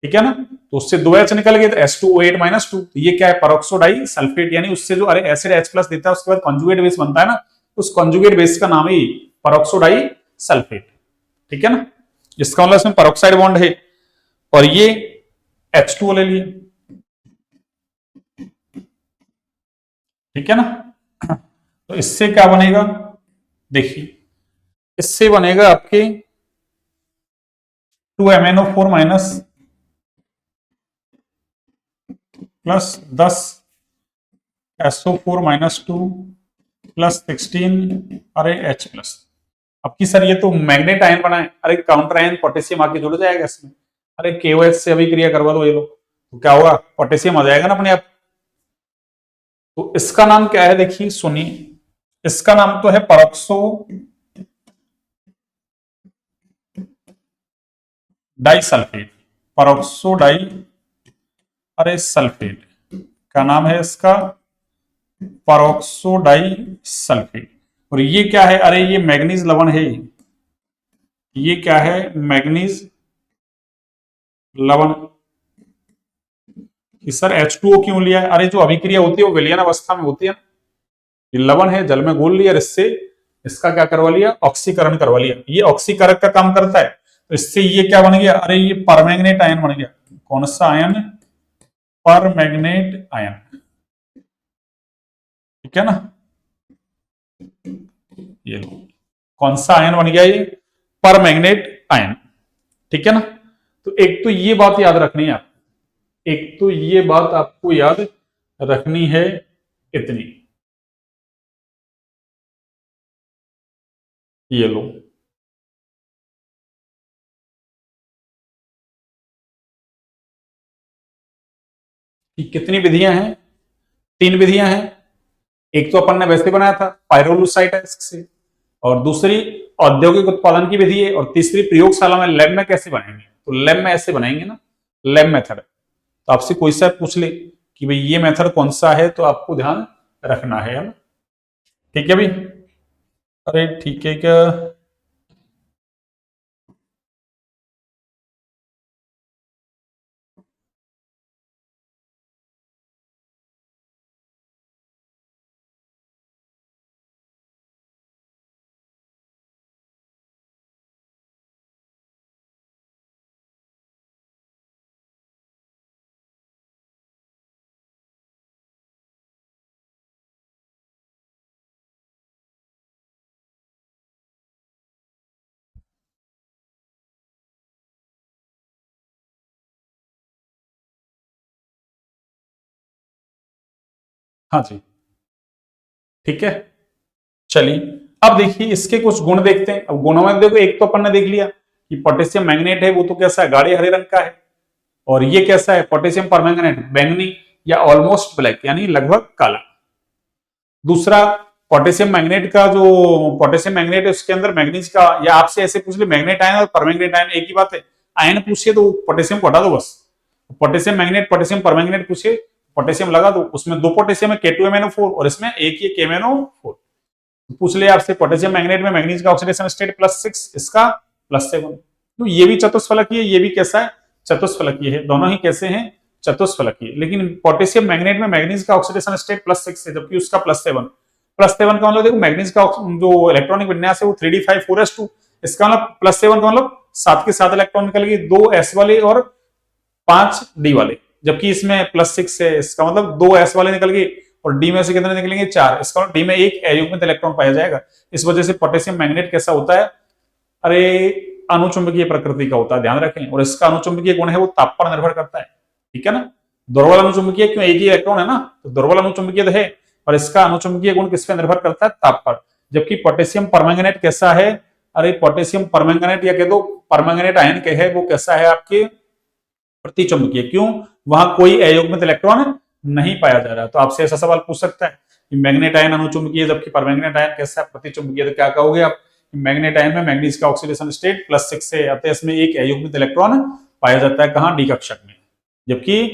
Speaker 1: ठीक है ना। तो उससे 2H निकल गए, तो H2O8 - 2, तो ये क्या है, परऑक्सो डाइसल्फेट, यानी उससे जो अरे एसिड H+ देता है उसके बाद कॉन्जुगेट बेस बनता है ना, उस कॉन्जुगेट बेस का नाम ही परऑक्सो डाइसल्फेट, ठीक है ना। इसका मतलब इसमें परऑक्साइड बॉन्ड है, और ये H2O ले लिए, ठीक है ना। तो इससे क्या बनेगा, देखिए इससे बनेगा आपके 2MnO4 minus plus 10SO4 - 2 plus 16, अरे H+। अब की सर ये तो मैग्नेट आयन बनाए, अरे काउंटर आयन पोटेशियम आके जुड़ जाएगा इसमें, अरे KOH से अभिक्रिया करवा दो ये लोग, तो क्या होगा, पोटेशियम आ जाएगा ना अपने आप। तो इसका नाम क्या है, देखिए सुनिए, इसका नाम तो है परऑक्सो डाइसल्फेट, परऑक्सो डाई, अरे सल्फेट का नाम है इसका परऑक्सो डाइसल्फेट। और ये क्या है, अरे ये मैग्नीज लवण है, ये क्या है, मैग्नीज लवण। कि सर H2O क्यों लिया है, अरे जो अभिक्रिया होती है वो विलयन अवस्था में होती है, ये लवण है, जल में घोल लिया, इससे इसका क्या करवा लिया, ऑक्सीकरण करवा लिया, ये ऑक्सीकारक का काम करता है, तो इससे ये क्या बन गया, अरे ये परमैंगनेट आयन बन गया। कौन सा आयन, परमैंगनेट आयन, ठीक है ना। ये लो, कौन सा आयन बन गया, ये परमैंगनेट आयन, ठीक है ना। तो एक तो ये बात याद रखनी है, एक तो ये बात आपको याद रखनी है इतनी, ये लो, कि कितनी विधियां हैं, 3 विधियां हैं। एक तो अपन ने वैसे बनाया था पाइरोलुसाइट से, और दूसरी औद्योगिक उत्पादन की विधि है, और तीसरी प्रयोगशाला में लैब में कैसे बनाएंगे, तो लैब में ऐसे बनाएंगे ना, लैब मेथड। तो आपसे कोई सा पूछ ले कि भाई ये मेथड कौन सा है, तो आपको ध्यान रखना है ना, ठीक है भाई। अरे ठीक है क्या, हाँ जी, ठीक है। चलिए अब देखिए इसके कुछ गुण देखते हैं। अब गुणों में देखो, एक तो अपन ने देख लिया कि पोटेशियम मैग्नेट है, वो तो कैसा है, गाढ़े हरे रंग का है, और ये कैसा है, पोटेशियम परमैंगनेट, बैंगनी या ऑलमोस्ट ब्लैक, यानी लगभग काला। दूसरा, पोटेशियम मैग्नेट का जो पोटेशियम मैग्नेट है उसके अंदर मैग्नीज का, या आपसे ऐसे पूछ ले मैग्नेट आयन और परमैंगनेट आयन एक ही बात है, आयन पूछिए तो पोटेशियम को हटा दो बस, पोटेशियम मैग्नेट पोटेशियम परमैंगनेट पूछिए, पोटेशियम लगा दो, उसमें 2 पोटेशियम है K2MnO4, और इसमें एक ही KMnO4। पूछ ले आपसे पोटेशियम मैग्नेट में मैग्नीज का ऑक्सीडेशन स्टेट +6, इसका +7, तो ये भी चतुष्फलकीय है, ये भी कैसा है, चतुष्फलकीय है, दोनों ही कैसे हैं, चतुष्फलकीय। लेकिन पोटेशियम मैग्नेट में मैग्नीज का ऑक्सीडेशन स्टेट +6 है, जबकि उसका +7, +7 का मतलब देखो मैग्नीज का जो इलेक्ट्रॉनिक विन्यास है वो 3d5 4s2, इसका मतलब +7 का मतलब 7 के 7 इलेक्ट्रॉन निकल गए, 2 s वाले और 5 d वाले, जबकि इसमें +6 है, इसका मतलब 2 s वाले निकल गए, और डी में से कितने निकलेंगे, 4, इसका मतलब डी में एक अयुग्मित इलेक्ट्रॉन पाया जाएगा। इस वजह से पोटेशियम मैग्नेट कैसा होता है, अरे अनुचुंबकीय प्रकृति का होता है, ध्यान रखें। और इसका अनुचुंबकीय गुण है वो ताप पर निर्भर करता है, ठीक है ना। दुर्बल अनुचुंबकीय, क्यों, एक ही इलेक्ट्रॉन है ना, तो दुर्बल अनुचुंबकीय तो है, और इसका अनुचुंबकीय गुण किस पे निर्भर करता है, ताप पर। जबकि पोटेशियम परमैंगनेट कैसा है, अरे पोटेशियम परमैंगनेट या कह दो परमैंगनेट आयन के है, वो कैसा है आपके प्रति चुंबकीय, क्यों? वहां कोई अयुग्मित इलेक्ट्रॉन नहीं पाया जा रहा। तो आपसे ऐसा सवाल पूछ सकता है कि मैग्नेट आयन अनुचुंबकीय जबकि परमैंगनेट आयन कैसा है? प्रति चुंबकीय। तो क्या कहोगे आप? मैग्नेट आयन में मैग्नीज का ऑक्सीडेशन स्टेट +6 से अतः इसमें एक अयुग्मित इलेक्ट्रॉन पाया जाता है, कहां? डी कक्षक में। जबकि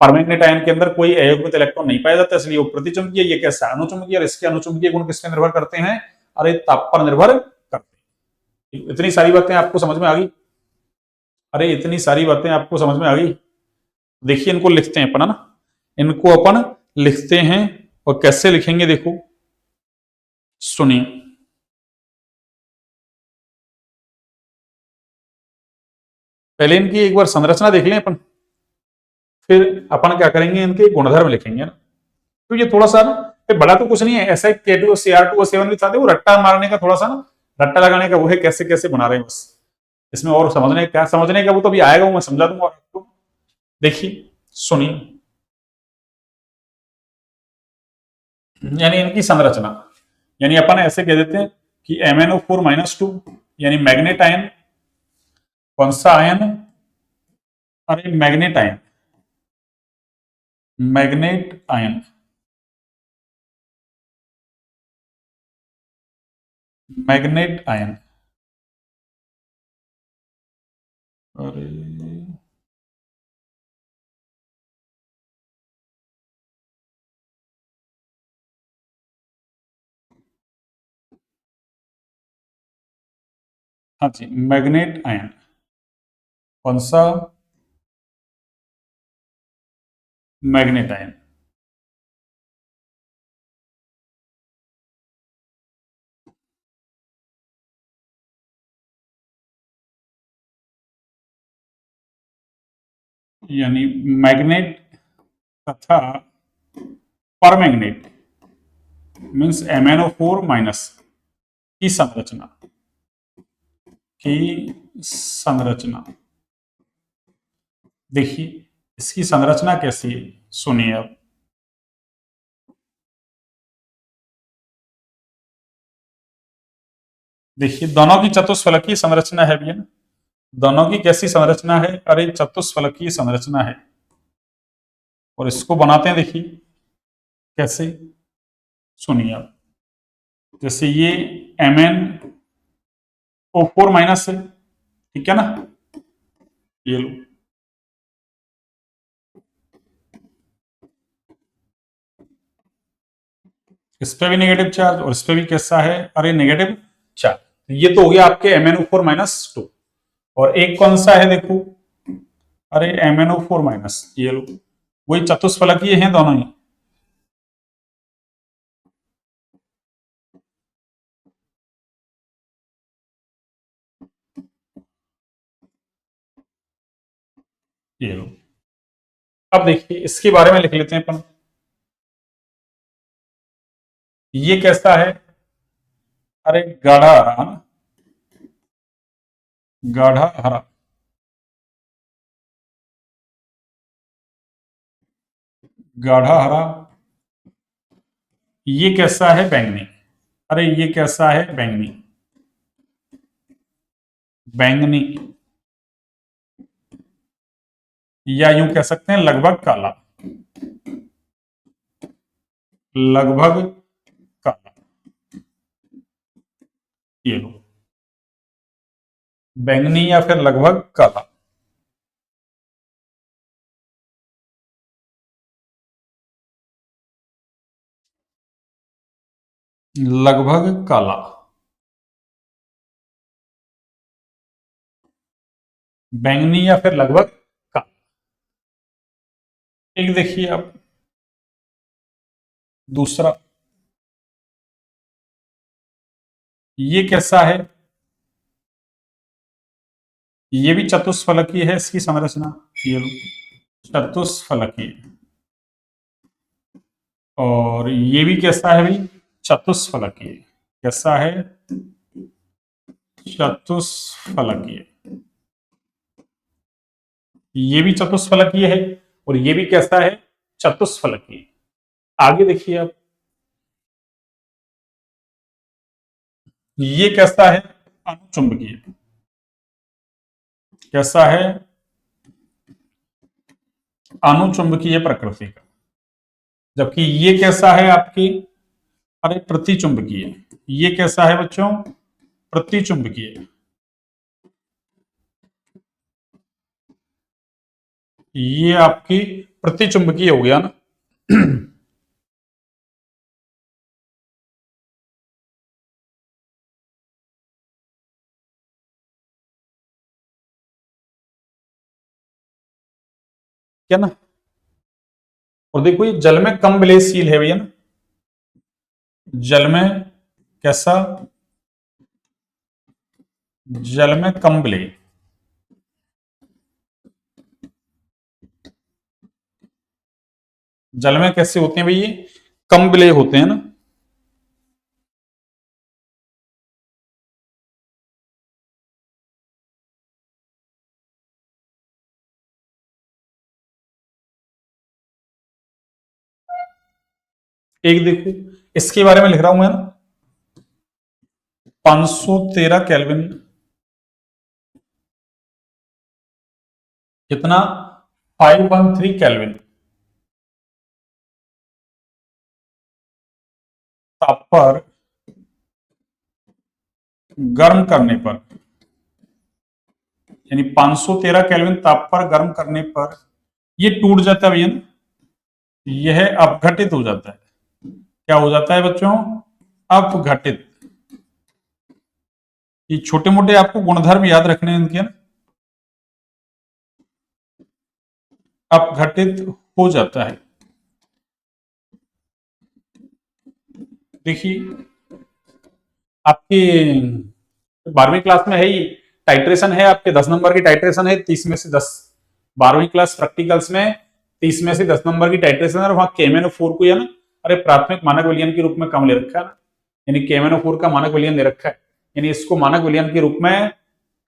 Speaker 1: परमैंगनेट आयन के अंदर कोई अयुग्मित इलेक्ट्रॉन नहीं पाया जाता, इसलिए वो प्रतिचुंबकीय। ये कैसा? अनुचुंबकीय। और इसके अनुचुंबकीय गुण किस पे निर्भर करते हैं? अरे ताप पर निर्भर करते हैं। इतनी सारी बातें आपको समझ में आ गई? अरे इतनी सारी बातें आपको समझ में आ गई? देखिए इनको लिखते हैं अपन, है ना, इनको अपन लिखते हैं। और कैसे लिखेंगे देखो, सुनिए। पहले इनकी एक बार संरचना देख लें अपन, फिर अपन क्या करेंगे, इनके गुणधर्म लिखेंगे ना। तो ये थोड़ा सा ना, बड़ा तो कुछ नहीं है, ऐसा K2 Cr2O7 भी था, वो रट्टा मारने का थोड़ा सा ना, रट्टा लगाने का वो है, कैसे कैसे बना रहे हैं बस। इसमें और समझने क्या, समझने का वो तो अभी आएगा, वो मैं समझा दूंगा आपको। देखिए सुनिए, यानी इनकी संरचना, यानी अपन ऐसे कह देते हैं कि MnO4-2, यानी मैग्नेट आयन। कौन सा आयन? अरे manganate ion, manganate ion, manganate ion. अरे हाँ जी, मैग्नेट आयन। कौन सा? Manganate ion. यानी मैग्नेट तथा परमैंगनेट मीन्स MnO4- की संरचना, की संरचना। देखिए इसकी संरचना कैसी है, सुनिए अब। देखिए दोनों की चतुष्फलकीय संरचना है भैया, दोनों की कैसी संरचना है? अरे चतुष्फलकीय संरचना है। और इसको बनाते हैं, देखिए कैसे, सुनिए आप। जैसे ये MnO4- है, ठीक है ना, ये लो। इस पे भी नेगेटिव चार्ज और इस पे भी कैसा है? अरे नेगेटिव चार्ज। ये तो हो गया आपके MnO4-2। और एक कौन सा है देखो, अरे MnO4-, ये लो। वही चतुष्फलकीय हैं दोनों ही। ये लो। अब देखिए इसके बारे में लिख लेते हैं अपन। ये कैसा है? अरे गाढ़ा हरा, है ना, गाढ़ा हरा। गाढ़ा हरा। ये कैसा है? बैंगनी। अरे ये कैसा है? बैंगनी, बैंगनी। या यूं कह सकते हैं लगभग काला, लगभग काला। ये लो, बैंगनी या फिर लगभग काला। लगभग काला, बैंगनी या फिर लगभग काला। एक देखिए आप, दूसरा, ये कैसा है? ये भी चतुष्फलकीय है इसकी संरचना, ये लो, चतुष्फलकीय। और ये भी कैसा है भाई? चतुष्फलकीय। कैसा है? चतुष्फलकीय। ये भी चतुष्फलकीय है और ये भी कैसा है? चतुष्फलकीय। आगे देखिए आप, ये कैसा है? अनुचुंबकीय। कैसा है? अनुचुंबकीय प्रकृति का। जबकि ये कैसा है आपकी, अरे प्रतिचुंबकीय। ये कैसा है बच्चों, प्रतिचुंबकीय। ये आपकी प्रतिचुंबकीय हो गया ना। क्या ना। और देखो ये जल में कम विलेयशील है भैया ना, जल में कैसा, जल में कम विलेय, जल में कैसे होते हैं भैया, कम विलेय होते हैं ना। एक देखो इसके बारे में लिख रहा हूं मैं ना, 513 केल्विन, कितना, 513 केल्विन ताप पर गर्म करने पर, यानी 513 केल्विन ताप पर गर्म करने पर ये टूट जाता है भैया ना, यह अपघटित हो जाता है। क्या हो जाता है बच्चों, अपघटित। ये छोटे मोटे आपको गुणधर्म याद रखने हैं इनके ना, अपघटित हो जाता है। देखिए आपकी 12वीं क्लास में है ही, टाइट्रेशन है आपके 10 नंबर की टाइट्रेशन है, 30 में से 10। 12वीं क्लास प्रैक्टिकल्स में 30 में से 10 नंबर की टाइट्रेशन है, और वहां KMnO4 को है ना, अरे प्राथमिक मानक विलयन के रूप में कम ले रखा है ना, यानी KMnO4 का मानक विलयन ले रखा है, यानी इसको मानक विलयन के रूप में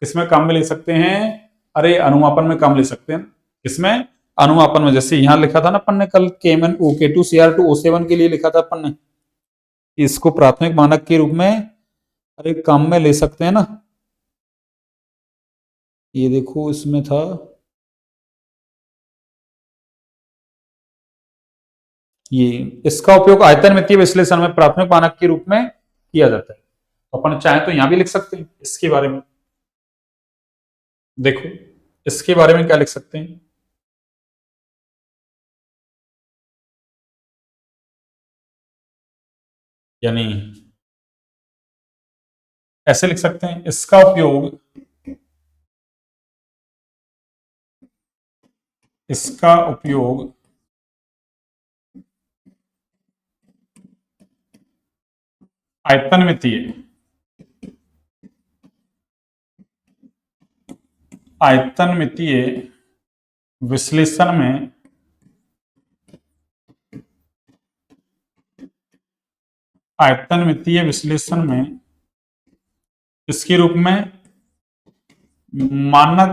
Speaker 1: किसमें काम में ले सकते हैं, अरे अनुमापन में काम ले सकते हैं। किसमें, अनुमापन में। जैसे यहां लिखा था ना अपन ने कल KMnO2Cr2O7 के लिए लिखा था अपन ने, इसको प्राथमिक मानक के रूप में अरे काम में ले सकते हैं ना। ये देखो इसमें था, ये इसका उपयोग आयतन मितीय विश्लेषण में प्राथमिक मानक के रूप में किया जाता है। तो अपन चाहे तो यहां भी लिख सकते हैं इसके बारे में। देखो इसके बारे में क्या लिख सकते हैं, यानी ऐसे लिख सकते हैं, इसका उपयोग, इसका उपयोग आयतन मितीय, आयतन मितीय विश्लेषण में, आयतन मितीय विश्लेषण में इसके रूप में, मानक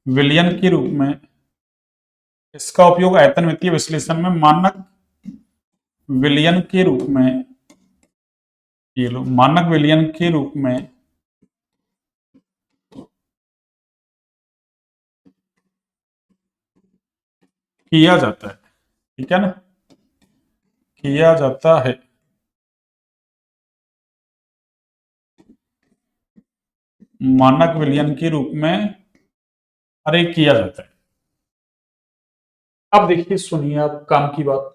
Speaker 1: विलयन के रूप में, इसका उपयोग आयतन मितीय विश्लेषण में मानक विलयन के रूप में, ये लो मानक विलयन के रूप में किया जाता है। ठीक है ना, किया जाता है। मानक विलयन के रूप में अरे किया जाता है। अब देखिए सुनिए आप काम की बात,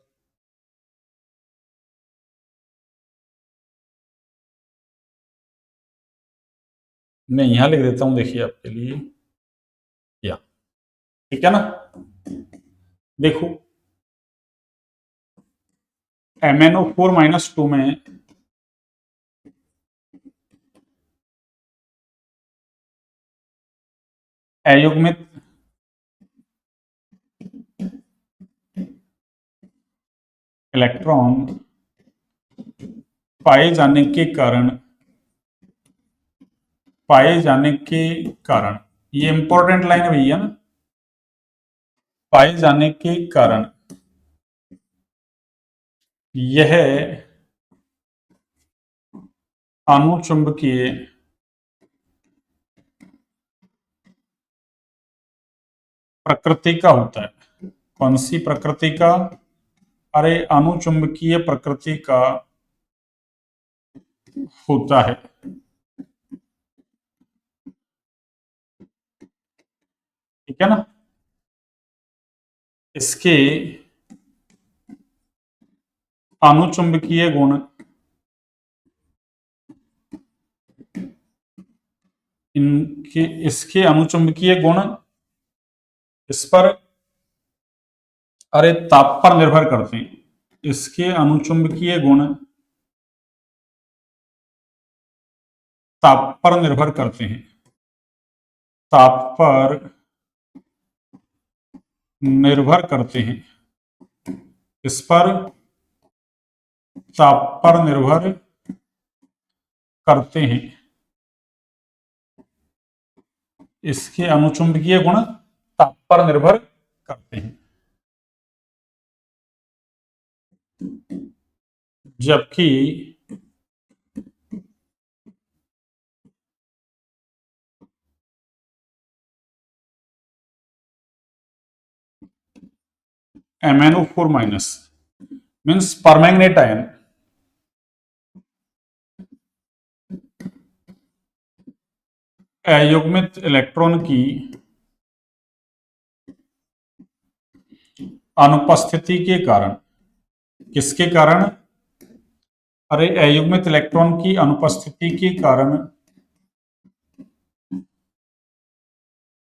Speaker 1: मैं यहां लिख देता हूं देखिए आपके लिए, या ठीक है ना। देखो MnO4-2 में अयुग्मित इलेक्ट्रॉन पाए जाने के कारण, पाए जाने के कारण, ये इंपॉर्टेंट लाइन है भैया ना, पाए जाने के कारण यह अनुचुंबकीय प्रकृति का होता है। कौन सी प्रकृति का? अरे अनुचुंबकीय प्रकृति का होता है। ठीक है ना। इसके अनुचुंबकीय गुण इसके अनुचुंबकीय गुण इस पर, अरे ताप पर निर्भर करते हैं। इसके अनुचुंबकीय गुण ताप पर निर्भर करते हैं। ताप पर निर्भर करते हैं। इस पर ताप पर निर्भर करते हैं। इसके अनुचुंबकीय गुण ताप पर निर्भर करते हैं। जबकि MnO4 minus means permanganate ion अयुग्मित इलेक्ट्रॉन की अनुपस्थिति के कारण, किसके कारण? अरे अयुग्मित इलेक्ट्रॉन की अनुपस्थिति के कारण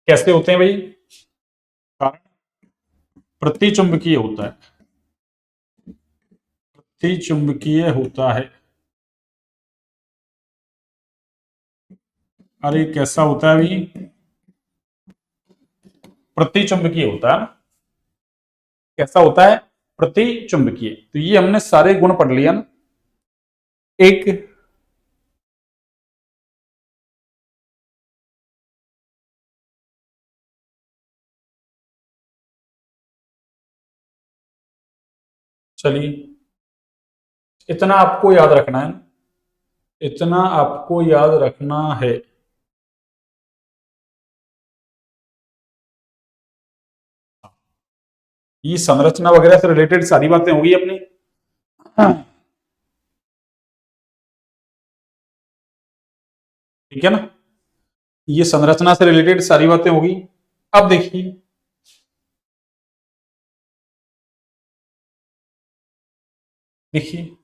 Speaker 1: कैसे होते हैं भाई? कारण प्रतिचुंबकीय होता है। प्रतिचुंबकीय होता है। अरे कैसा होता है भाई? प्रतिचुंबकीय होता है। कैसा होता है? प्रतिचुंबकीय। तो ये हमने सारे गुण पढ़ लिया ना। एक चलिए, इतना आपको याद रखना है। इतना आपको याद रखना है। ये संरचना वगैरह से रिलेटेड सारी बातें होगी अपनी। ठीक है ना। ये संरचना से रिलेटेड सारी बातें होगी। अब देखिए, देखिए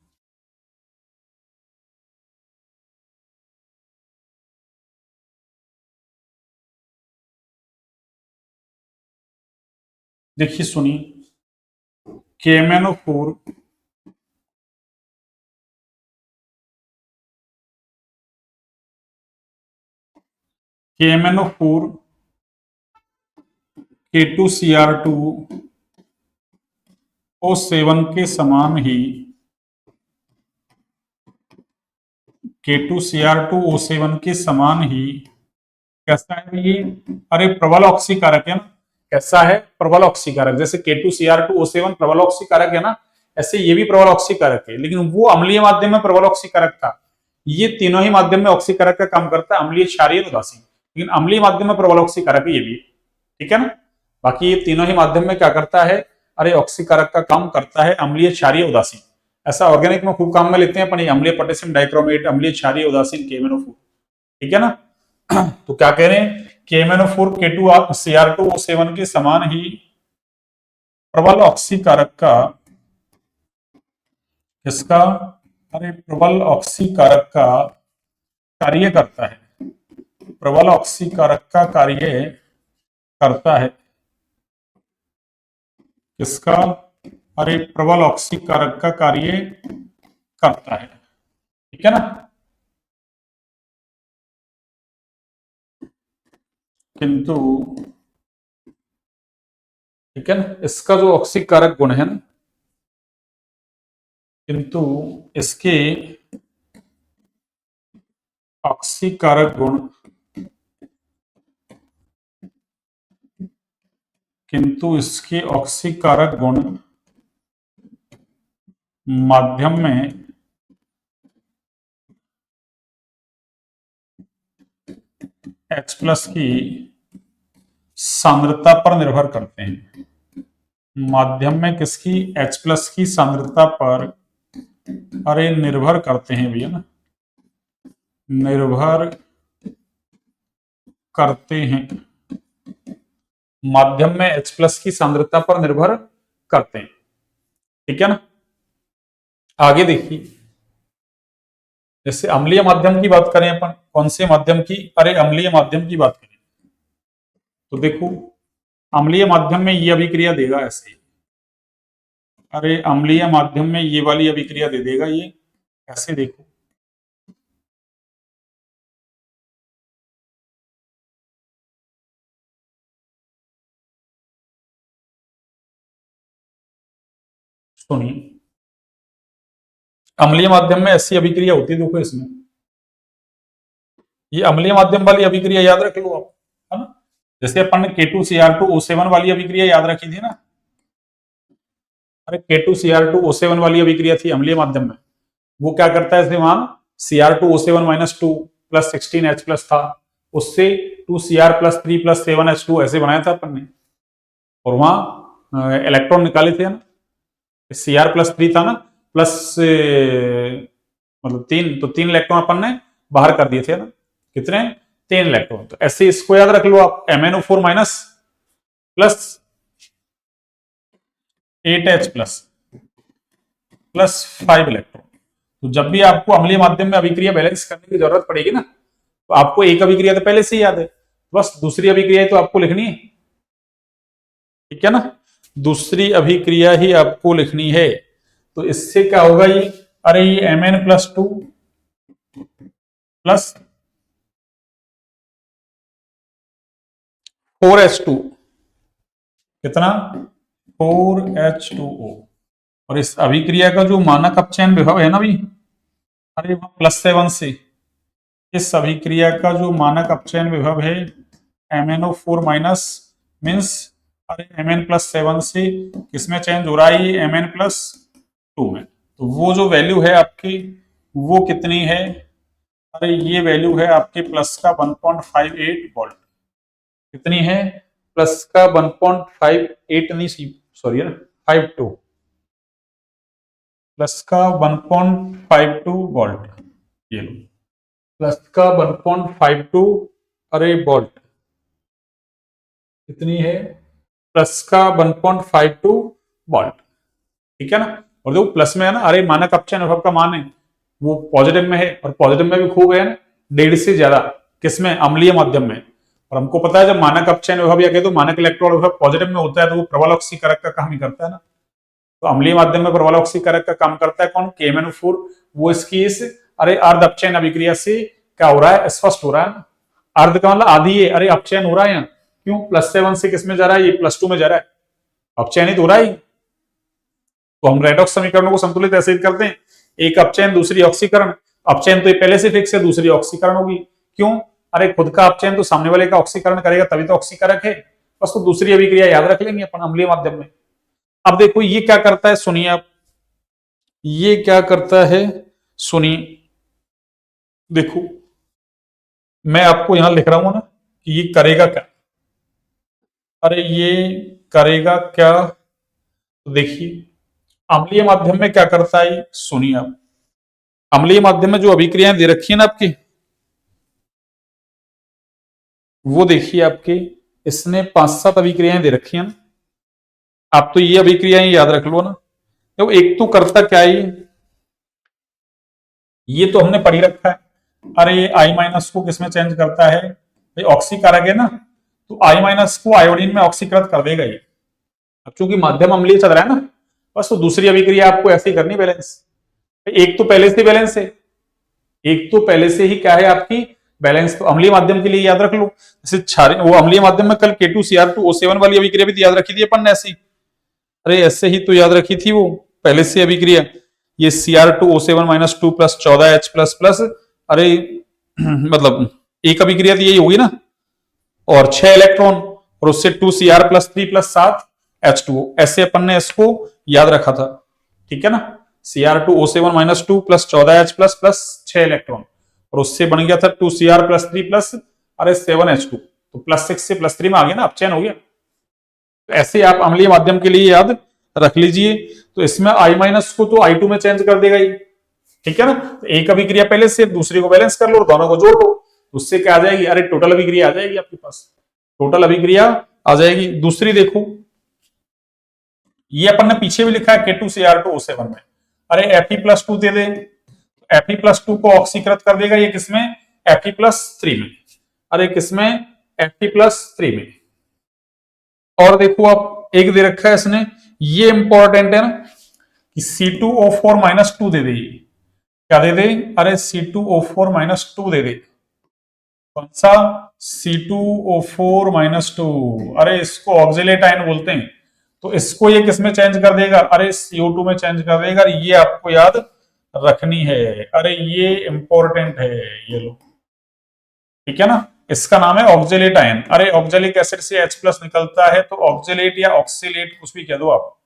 Speaker 1: देखिए सुनिए, KMnO4 KMnO4 K2Cr2O7 के समान ही K2Cr2O7 के समान ही कैसा है ये? अरे प्रबल ऑक्सीकारक है ना। कैसा है? प्रबल ऑक्सीकारक। जैसे K2Cr2O7 प्रबल ऑक्सीकारक है ना, ऐसे ये भी प्रबल ऑक्सीकारक है, लेकिन वो अम्लीय माध्यम में प्रबल ऑक्सीकारक था। ये तीनों ही माध्यम में ऑक्सीकारक का काम करता है, अम्लीय, क्षारीय, उदासीन। लेकिन अम्लीय माध्यम में प्रबल ऑक्सीकारक है ये भी। ठीक है ना। बाकी ये तीनों ही माध्यम में क्या करता है? अरे ऑक्सीकारक का काम करता है, अम्लीय, क्षारीय, उदासीन। ऐसा ऑर्गेनिक में खूब काम में लेते हैं अपन, अम्लीय पोटेशियम डाइक्रोमेट, अम्लीय, क्षारीय, उदासीन, KMnO4। ठीक है ना। तो क्या कह रहे हैं? KMnO4 K2Cr2O7 के समान ही प्रबल ऑक्सीकारक का, किसका? अरे प्रबल ऑक्सीकारक का कार्य करता है। प्रबल ऑक्सीकारक का कार्य करता है। किसका? अरे प्रबल ऑक्सीकारक का कार्य करता है। ठीक है ना। किंतु, ठीक है ना, इसका जो ऑक्सीकारक गुण है ना, किंतु इसके ऑक्सीकारक गुण, किंतु इसके ऑक्सीकारक गुण माध्यम में H+ की सांद्रता पर निर्भर करते हैं। माध्यम में किसकी, H प्लस की सांद्रता पर, अरे निर्भर करते हैं भैया ना, निर्भर करते हैं, माध्यम में H प्लस की सांद्रता पर निर्भर करते हैं। ठीक है ना। आगे देखिए, जैसे अम्लीय माध्यम की बात करें अपन, कौन से माध्यम की, अरे अम्लीय माध्यम की बात करें तो देखो, अम्लीय माध्यम में ये अभिक्रिया देगा ऐसे, अरे अम्लीय माध्यम में ये वाली अभिक्रिया दे देगा ये ऐसे, देखो सुनिए, अम्लीय माध्यम में ऐसी अभिक्रिया होती है, देखो इसमें ये अम्लीय माध्यम वाली अभिक्रिया याद रख लो आप, है ना। जैसे अपन ने K2Cr2O7 वाली अभिक्रिया याद रखी थी ना, अरे K2Cr2O7 वाली अभिक्रिया थी अम्लीय माध्यम में, वो क्या करता है, वहां Cr2O7 minus 2 plus 16H plus था, उससे 2Cr प्लस 3 प्लस 7H2 ऐसे बनाया था अपन ने, और वहां इलेक्ट्रॉन निकाले थे ना, Cr प्लस 3 था ना, प्लस मतलब 3, तो 3 इलेक्ट्रॉन अपन ने बाहर कर दिए थे ना, कितने, 3 इलेक्ट्रॉन। तो ऐसे इसको याद रख लो आप, MnO4 minus plus 8H plus plus 5 electron. तो जब भी आपको अम्लीय माध्यम में अभिक्रिया बैलेंस करने की जरूरत पड़ेगी ना, तो आपको एक अभिक्रिया तो पहले से ही याद है, बस दूसरी अभिक्रिया तो आपको लिखनी है। ठीक है ना, दूसरी अभिक्रिया ही आपको लिखनी है। तो इससे क्या होगा, ये अरे ये Mn+2 प्लस 4H2, कितना, 4H2O, और इस अभिक्रिया का जो मानक अपचयन विभव है ना भी, अरे वो +7 से, इस अभिक्रिया का जो मानक अपचयन विभव है MnO4 माइनस मीन्स, अरे Mn+7 से किसमें चेंज हो रहा है, ये Mn+2 में। तो वो जो वैल्यू है आपकी वो कितनी है, अरे ये वैल्यू है आपके प्लस का 1.58 वोल्ट, कितनी है, प्लस का 1.58 नहीं, सॉरी है ना, 52, प्लस का 1.52 वोल्ट, ये लो प्लस का 1.52, अरे वोल्ट कितनी है, प्लस का 1.52 वोल्ट। ठीक है ना, और देखो प्लस में है ना, अरे मानक अपचयन विभव का मान है वो पॉजिटिव में है, और पॉजिटिव में भी खूब है ना, 1.5 से ज्यादा, किसमें, अम्लीय माध्यम में। और हमको पता है जब मानक अपचयन विभव या कहे तो मानक इलेक्ट्रॉन विभव पॉजिटिव में होता है तो वो प्रबल ऑक्सीकारक का काम ही करता है ना। तो अम्लीय माध्यम में प्रबल ऑक्सीकारक का काम करता है कौन, KMnO4, वो इसकी इस अरे अर्ध अपचयन अभिक्रिया से क्या हो रहा है, स्पष्ट हो रहा है ना। अर्ध का मतलब आधी है, अरे अपचयन हो रहा है यहाँ, क्यों, +7 से किसमें जा रहा है, ये +2 में जा रहा है, अपचयनित हो रहा है। तो हम रेडॉक्स समीकरणों को संतुलित ऐसे करते हैं, एक अपचयन दूसरी ऑक्सीकरण, अपचयन तो ये पहले से फिक्स है, दूसरी ऑक्सीकरण होगी, क्यों, अरे खुद का अपचयन तो सामने वाले का ऑक्सीकरण करेगा तभी तो ऑक्सीकारक है, बस तो दूसरी अभिक्रिया याद रख लेंगे अपन अम्लीय माध्यम में। अब देखो ये क्या करता है, सुनिए आप, ये क्या करता है, सुनिए, देखो मैं आपको यहां लिख रहा हूं ना कि ये करेगा क्या, अरे ये करेगा क्या, तो देखिए अम्लीय माध्यम में क्या करता है, सुनिए आप, अम्लीय माध्यम में जो अभिक्रियाएं दे रखी है ना आपकी, वो देखिए आपके, इसने 5-7 अभिक्रियाएं दे रखी हैं, आप तो ये अभिक्रियाएं याद रख लो ना। तो एक तो करता क्या है, ये तो हमने पढ़ी रखा है, अरे ये I- को किसमें चेंज करता है, भाई ऑक्सीकारक है ना, तो I- को आयोडीन में ऑक्सीकृत कर देगा ये। अब चूंकि माध्यम अम्लीय चल रहा है ना, बस तो दूसरी अभिक्रिया आपको ऐसे ही करनी बैलेंस, एक तो पहले से बैलेंस है, एक तो पहले से ही क्या है आपकी बैलेंस, तो अम्लीय माध्यम के लिए याद रख लो, जैसे क्षारीय वो अम्लीय माध्यम में कल K2Cr2O7 वाली अभिक्रिया भी याद रखी थी अपन ने ऐसी, अरे ऐसे ही तो याद रखी थी वो पहले से अभिक्रिया, ये Cr2O7 minus 2 plus 14H plus plus, अरे मतलब एक अभिक्रिया तो यही होगी ना, और 6 इलेक्ट्रॉन, और उससे 2Cr प्लस 3 प्लस 7H2O, ऐसे अपन ने इसको याद रखा था। ठीक है ना, Cr2O7 minus 2 plus 14H plus plus 6 electron, और उससे बन गया था 2Cr प्लस 3 प्लस अरे 7H2, तो +6 से +3 में आ गया ना, अपचयन हो गया। ऐसे आप अम्लीय माध्यम के लिए याद रख लीजिए। तो इसमें I माइनस को तो I2 में चेंज कर देगा ये, ठीक है ना। तो एक अभिक्रिया पहले से दूसरी को बैलेंस कर लो और दोनों को जोड़ लो, उससे क्या आ जाएगी, अरे टोटल अभिक्रिया आ जाएगी आपके पास, टोटल अभिक्रिया आ जाएगी। दूसरी देखो, ये अपन ने पीछे भी लिखा है K2Cr2O7 में, अरे Fe+2 दे दे, Fe+2 को ऑक्सीकृत कर देगा ये किसमें, Fe+3 में, अरे किसमें, Fe+3 में। और देखो आप एक दे रखा है इसने, ये इंपॉर्टेंट है ना, कि C2O4-2 दे दे, क्या दे दे, अरे C2O4-2 दे दे, कौन सा, C2O4-2, अरे इसको ऑक्सिलेट आयन बोलते हैं। तो इसको ये किसमें चेंज कर देगा, अरे CO2 में चेंज कर देगा। ये आपको याद रखनी है, अरे ये इंपॉर्टेंट है, ये लो, ठीक है ना। इसका नाम है ऑक्सिलेट आयन। अरे ऑक्जेलिक एसिड से H+ निकलता है तो ऑक्सिलेट या ऑक्सीलेट कुछ भी कह दो आप,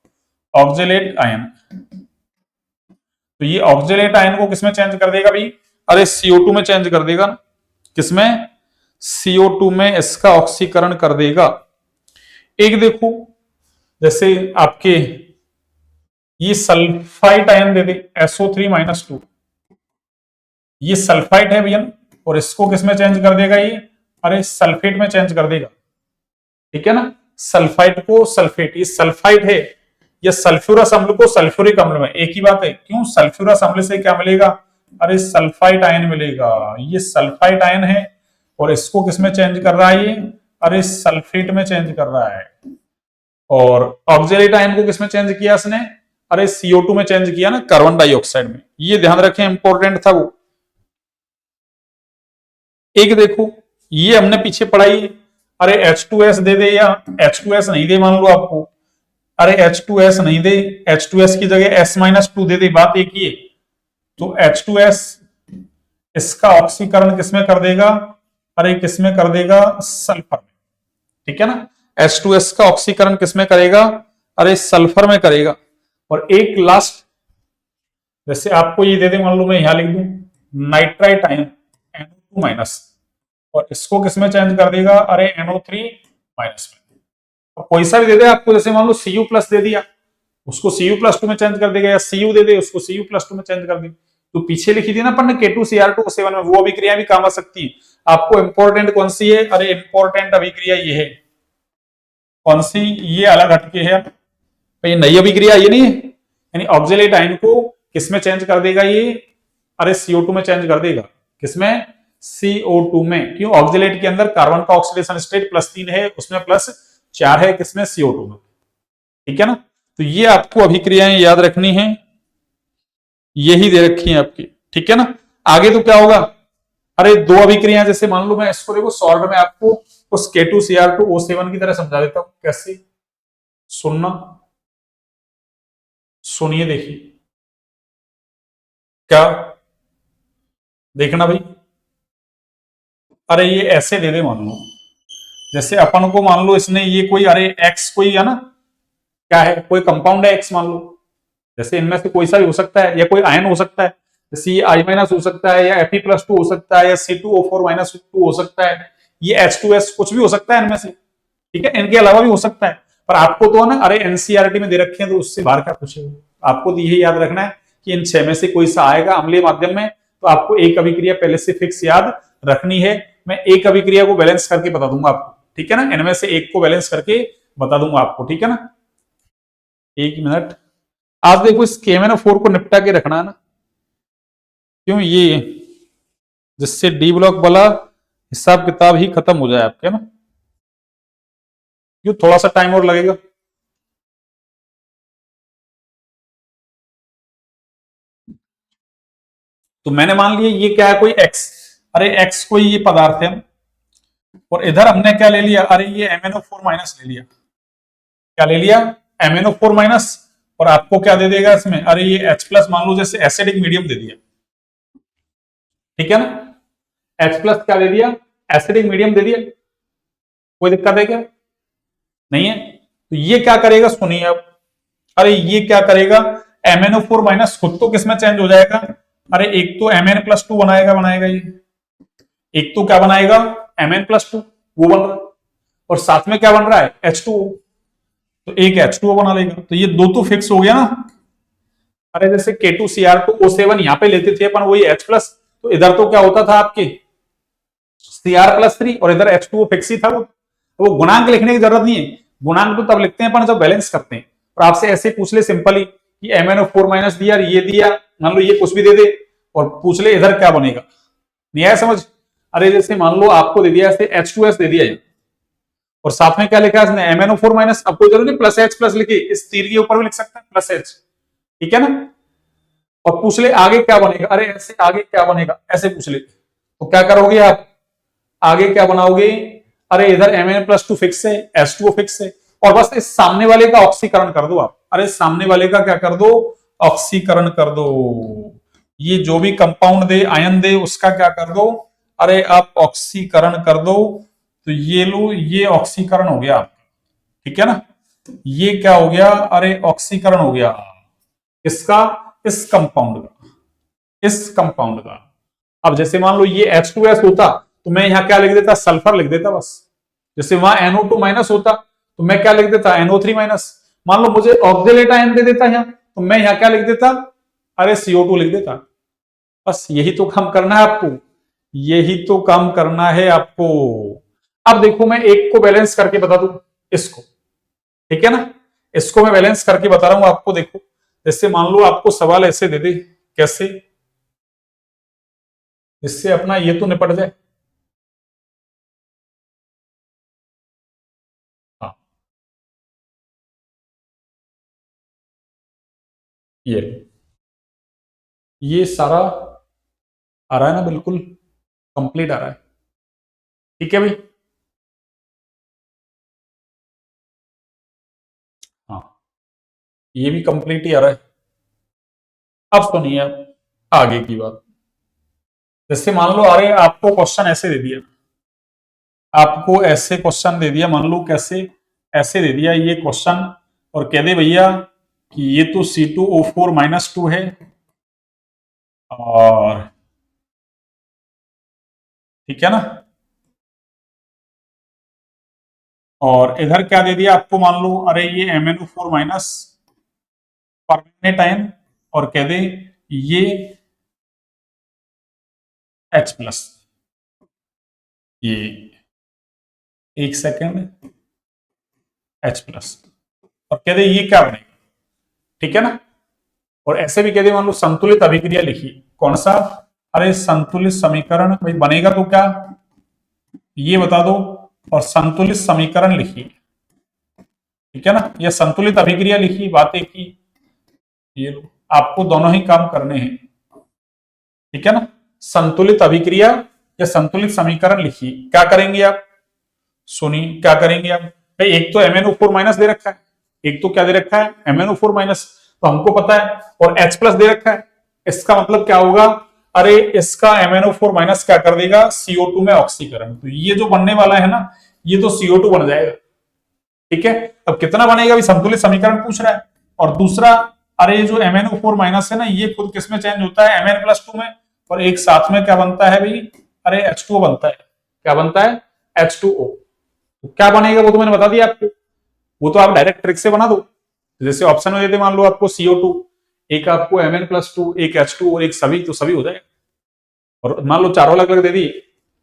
Speaker 1: ऑक्सिलेट आयन। तो ये ऑक्सिलेट आयन को किसमें चेंज कर देगा भाई, अरे CO2 में चेंज कर देगा, किसमें, CO2 में इसका ऑक्सीकरण कर देगा। एक देखो, जैसे आपके ये सल्फाइड आयन दे दे SO3-2, ये सल्फाइड है भैया, और इसको किसमें चेंज कर देगा ये, अरे सल्फेट में चेंज कर देगा, ठीक है ना। सल्फाइड को सल्फेट, ये सल्फाइड है, या सल्फ्यूरस अम्ल को सल्फ्यूरिक अम्ल में, एक ही बात है। क्यों, सल्फ्यूरस अम्ल से क्या मिलेगा, अरे सल्फाइड आयन मिलेगा, ये सल्फाइड आयन है, और इसको किसमें चेंज कर रहा है ये, अरे सल्फेट में चेंज कर रहा है। और ऑक्सिलेट आयन को किसमें चेंज किया इसने, अरे CO2 में चेंज किया ना, कार्बन डाइऑक्साइड में। ये ध्यान रखें, इंपॉर्टेंट था वो। एक देखो, ये हमने पीछे पढ़ाई, अरे H2S दे दे या H2S नहीं दे, मान लो आपको, अरे H2S नहीं दे, H2S की जगह S-2 दे दे, बात एक ही है। तो H2S इसका ऑक्सीकरण किसमें कर देगा, अरे किसमें कर देगा, सल्फर में, ठीक है ना। H2S का ऑक्सीकरण किसमें करेगा, अरे सल्फर में करेगा। और एक लास्ट, जैसे आपको ये दे दे, मान लो मैं यहां लिख दूं नाइट्राइट आयन NO2-, और इसको किसमें चेंज कर देगा, अरे NO3- में। और कोई सा भी दे दे आपको, जैसे मान लो Cu+ दे दिया, उसको Cu+2 में चेंज कर देगा, या Cu दे दे उसको Cu+2 में चेंज कर दे। तो पीछे लिखी थी ना अपन ने K2Cr2O7 में, वो अभिक्रिया भी काम आ सकती है। आपको इंपॉर्टेंट कौन सी है, अरे इंपॉर्टेंट अभिक्रिया ये है, कौन सी, ये अलग हटके है, ये नई अभिक्रिया ये नहीं है। यानी ऑक्सिलेट आयन को किसमें चेंज कर देगा ये, अरे CO2 में चेंज कर देगा, किसमें, CO2 में। क्यों, ऑक्सिलेट के अंदर कार्बन का ऑक्सीडेशन स्टेट +3 है, उसमें +4 है, किसमें, CO2 में, ठीक है ना। तो ये आपको अभिक्रियाएं याद रखनी है, यही दे रखी है आपकी, ठीक है ना। आगे तो क्या होगा, अरे दो अभिक्रियाएं, जैसे मान लो मैं इसको देखो शॉर्ट में आपको उस K2Cr2O7 की तरह समझा देता हूं, कैसे, सुनना, सुनिए, देखिए क्या, देखना भाई। अरे ये ऐसे दे दे, मान लो जैसे अपन को, मान लो इसने ये कोई, अरे X कोई है ना, क्या है, कोई कंपाउंड है X मान लो, जैसे इनमें से कोई सा भी हो सकता है, या कोई आयन हो सकता है, जैसे ये I- हो सकता है, या Fe+2 हो सकता है, या C2O4-2 हो सकता है, ये H2S कुछ भी हो सकता है इनमें से, ठीक है, इनके अलावा भी हो सकता है। पर आपको तो ना, अरे NCERT में दे रखे हैं, तो उससे बाहर क्या पूछेगा, आपको तो यही याद रखना है कि इन 6 में से कोई सा आएगा अम्लीय माध्यम में। तो आपको एक अभिक्रिया पहले से फिक्स याद रखनी है। मैं एक अभिक्रिया को बैलेंस करके बता दूंगा आपको, ठीक है ना, इनमें से एक को बैलेंस करके बता दूंगा आपको, ठीक है ना। एक मिनट, आज देखो इस KMnO4 को निपटा के रखना है ना, क्यों, ये जिससे D ब्लॉक वाला हिसाब किताब ही खत्म हो जाए आपके ना, क्यों थोड़ा सा टाइम और लगेगा। तो मैंने मान लिया ये क्या है, कोई X, अरे X कोई ये पदार्थ है, और इधर हमने क्या ले लिया, अरे ये MnO4- ले लिया, क्या ले लिया, MnO4-, और आपको क्या दे देगा इसमें, अरे ये H+ मान लो, जैसे एसिडिक मीडियम दे दिया, ठीक है ना, H+ क्या दे दिया, एसिडिक मीडियम दे दिया, कोई दिक्कत है क्या, नहीं है। तो ये क्या करेगा, सुनिए अब, अरे ये क्या करेगा, MnO4- खुद तो किसमें चेंज हो जाएगा, अरे एक तो Mn+2 बनाएगा, ये एक तो क्या बनाएगा, Mn+2 वो बन रहा है, और साथ में क्या बन रहा है, H2O। तो एक H2O बना लेगा। तो ये दो तो फिक्स हो गया ना। अरे जैसे K2Cr2O7 यहाँ पे लेते थे अपन वही H प्लस, तो इधर तो क्या होता था आपके Cr+3 और इधर H2O फिक्स ही था। वो गुणांक लिखने की जरूरत नहीं है, गुणांक तो तब लिखते हैं अपन जब बैलेंस करते हैं। और आपसे ऐसे पूछ ले सिंपली कि MnO4 माइनस दिया, ये दिया, मान लो ये कुछ भी दे दे और पूछ ले इधर क्या बनेगा, नहीं आया समझ। अरे जैसे मान लो आपको दे दिया ऐसे H2S दे दिया और साथ में क्या लिखा है इसने MnO4 माइनस, अब कोई जरूरी नहीं प्लस H प्लस लिखे, इस तीर के ऊपर भी लिख सकता है प्लस H, ठीक है ना। और पूछ ले आगे क्या बनेगा, अरे ऐसे आगे क्या बनेगा ऐसे पूछ ले, तो क्या करोगे आप, आगे क्या बनाओगे, अरे इधर Mn+2 फिक्स है, H2O फिक्स है, और बस इस सामने वाले का ऑक्सीकरण कर दो आप। अरे सामने वाले का क्या कर दो, ऑक्सीकरण कर दो। ये जो भी कंपाउंड दे, आयन दे, उसका क्या कर दो, अरे आप ऑक्सीकरण कर दो। तो ये लो, ये ऑक्सीकरण हो गया, ठीक है ना। ये क्या हो गया, अरे ऑक्सीकरण हो गया इसका, इस कंपाउंड का, इस कंपाउंड का। अब जैसे मान लो ये H2S होता तो मैं यहां क्या लिख देता, सल्फर लिख देता बस। जैसे वहां NO2 माइनस होता तो मैं क्या लिख देता, NO3 माइनस। मान लो मुझे ऑक्सीलेट आयन दे देता यहां, तो मैं यहां क्या लिख देता, अरे CO2 लिख देता। बस यही तो काम करना है आपको, यही तो काम करना है आपको। अब देखो मैं एक को बैलेंस करके बता दूं, इसको, ठीक है ना, इसको मैं बैलेंस करके बता रहा हूं आपको। देखो जैसे मान लो आपको सवाल ऐसे दे दे, कैसे, इससे अपना ये तो निपट जाए। हाँ, ये सारा आ रहा है ना, बिल्कुल कंप्लीट आ रहा है, ठीक है भाई। हाँ, ये भी कंप्लीट ही आ रहा है। अब सुनिए आप आगे की बात। जैसे मान लो, अरे आपको क्वेश्चन ऐसे दे दिया, आपको ऐसे क्वेश्चन दे दिया, मान लो कैसे, ऐसे दे दिया ये क्वेश्चन, और कह दे भैया कि ये तो C2O4-2 है, और ठीक है ना, और इधर क्या दे दिया आपको, मान लो अरे ये MnO4 माइनस परमानेंट आयन, और कह दे ये H प्लस, ये एक सेकेंड H प्लस, और कह दे ये क्या बनेगा, ठीक है ना। और ऐसे भी कह दे मान लो संतुलित अभिक्रिया लिखी, कौन सा, अरे संतुलित समीकरण भाई बनेगा तो क्या, ये बता दो, और संतुलित समीकरण लिखिए, ठीक है ना, या संतुलित अभिक्रिया लिखी, बात एक ही। ये लो, आपको दोनों ही काम करने हैं, ठीक है ना। संतुलित अभिक्रिया या संतुलित समीकरण लिखिए, क्या करेंगे आप, सुनिए क्या करेंगे आप भाई। एक तो MnO4 माइनस दे रखा है, एक तो क्या दे रखा है MnO4 माइनस, तो हमको पता है, और H प्लस दे रखा है। इसका मतलब क्या होगा, अरे इसका MnO4 माइनस क्या कर देगा, CO2 में ऑक्सीकरण, तो ये जो बनने वाला है ना, ये तो CO2 बन जाएगा, ठीक है। अब कितना बनेगा भी, संतुलित समीकरण पूछ रहा है। और दूसरा, अरे जो MnO4 माइनस है ना, ये खुद किसमें चेंज होता है, Mn+2 में, और एक साथ में क्या बनता है भाई, अरे H2O बनता है, क्या बनता है, H2O। तो क्या बनेगा वो तो मैंने बता दिया आपको, वो तो आप डायरेक्ट ट्रिक से बना दो। जैसे ऑप्शन में देते मान लो आपको CO2, एक आपको Mn+2, एक H2 और एक सभी, तो सभी हो जाएगा। और मान लो चारों अलग अलग दे दी,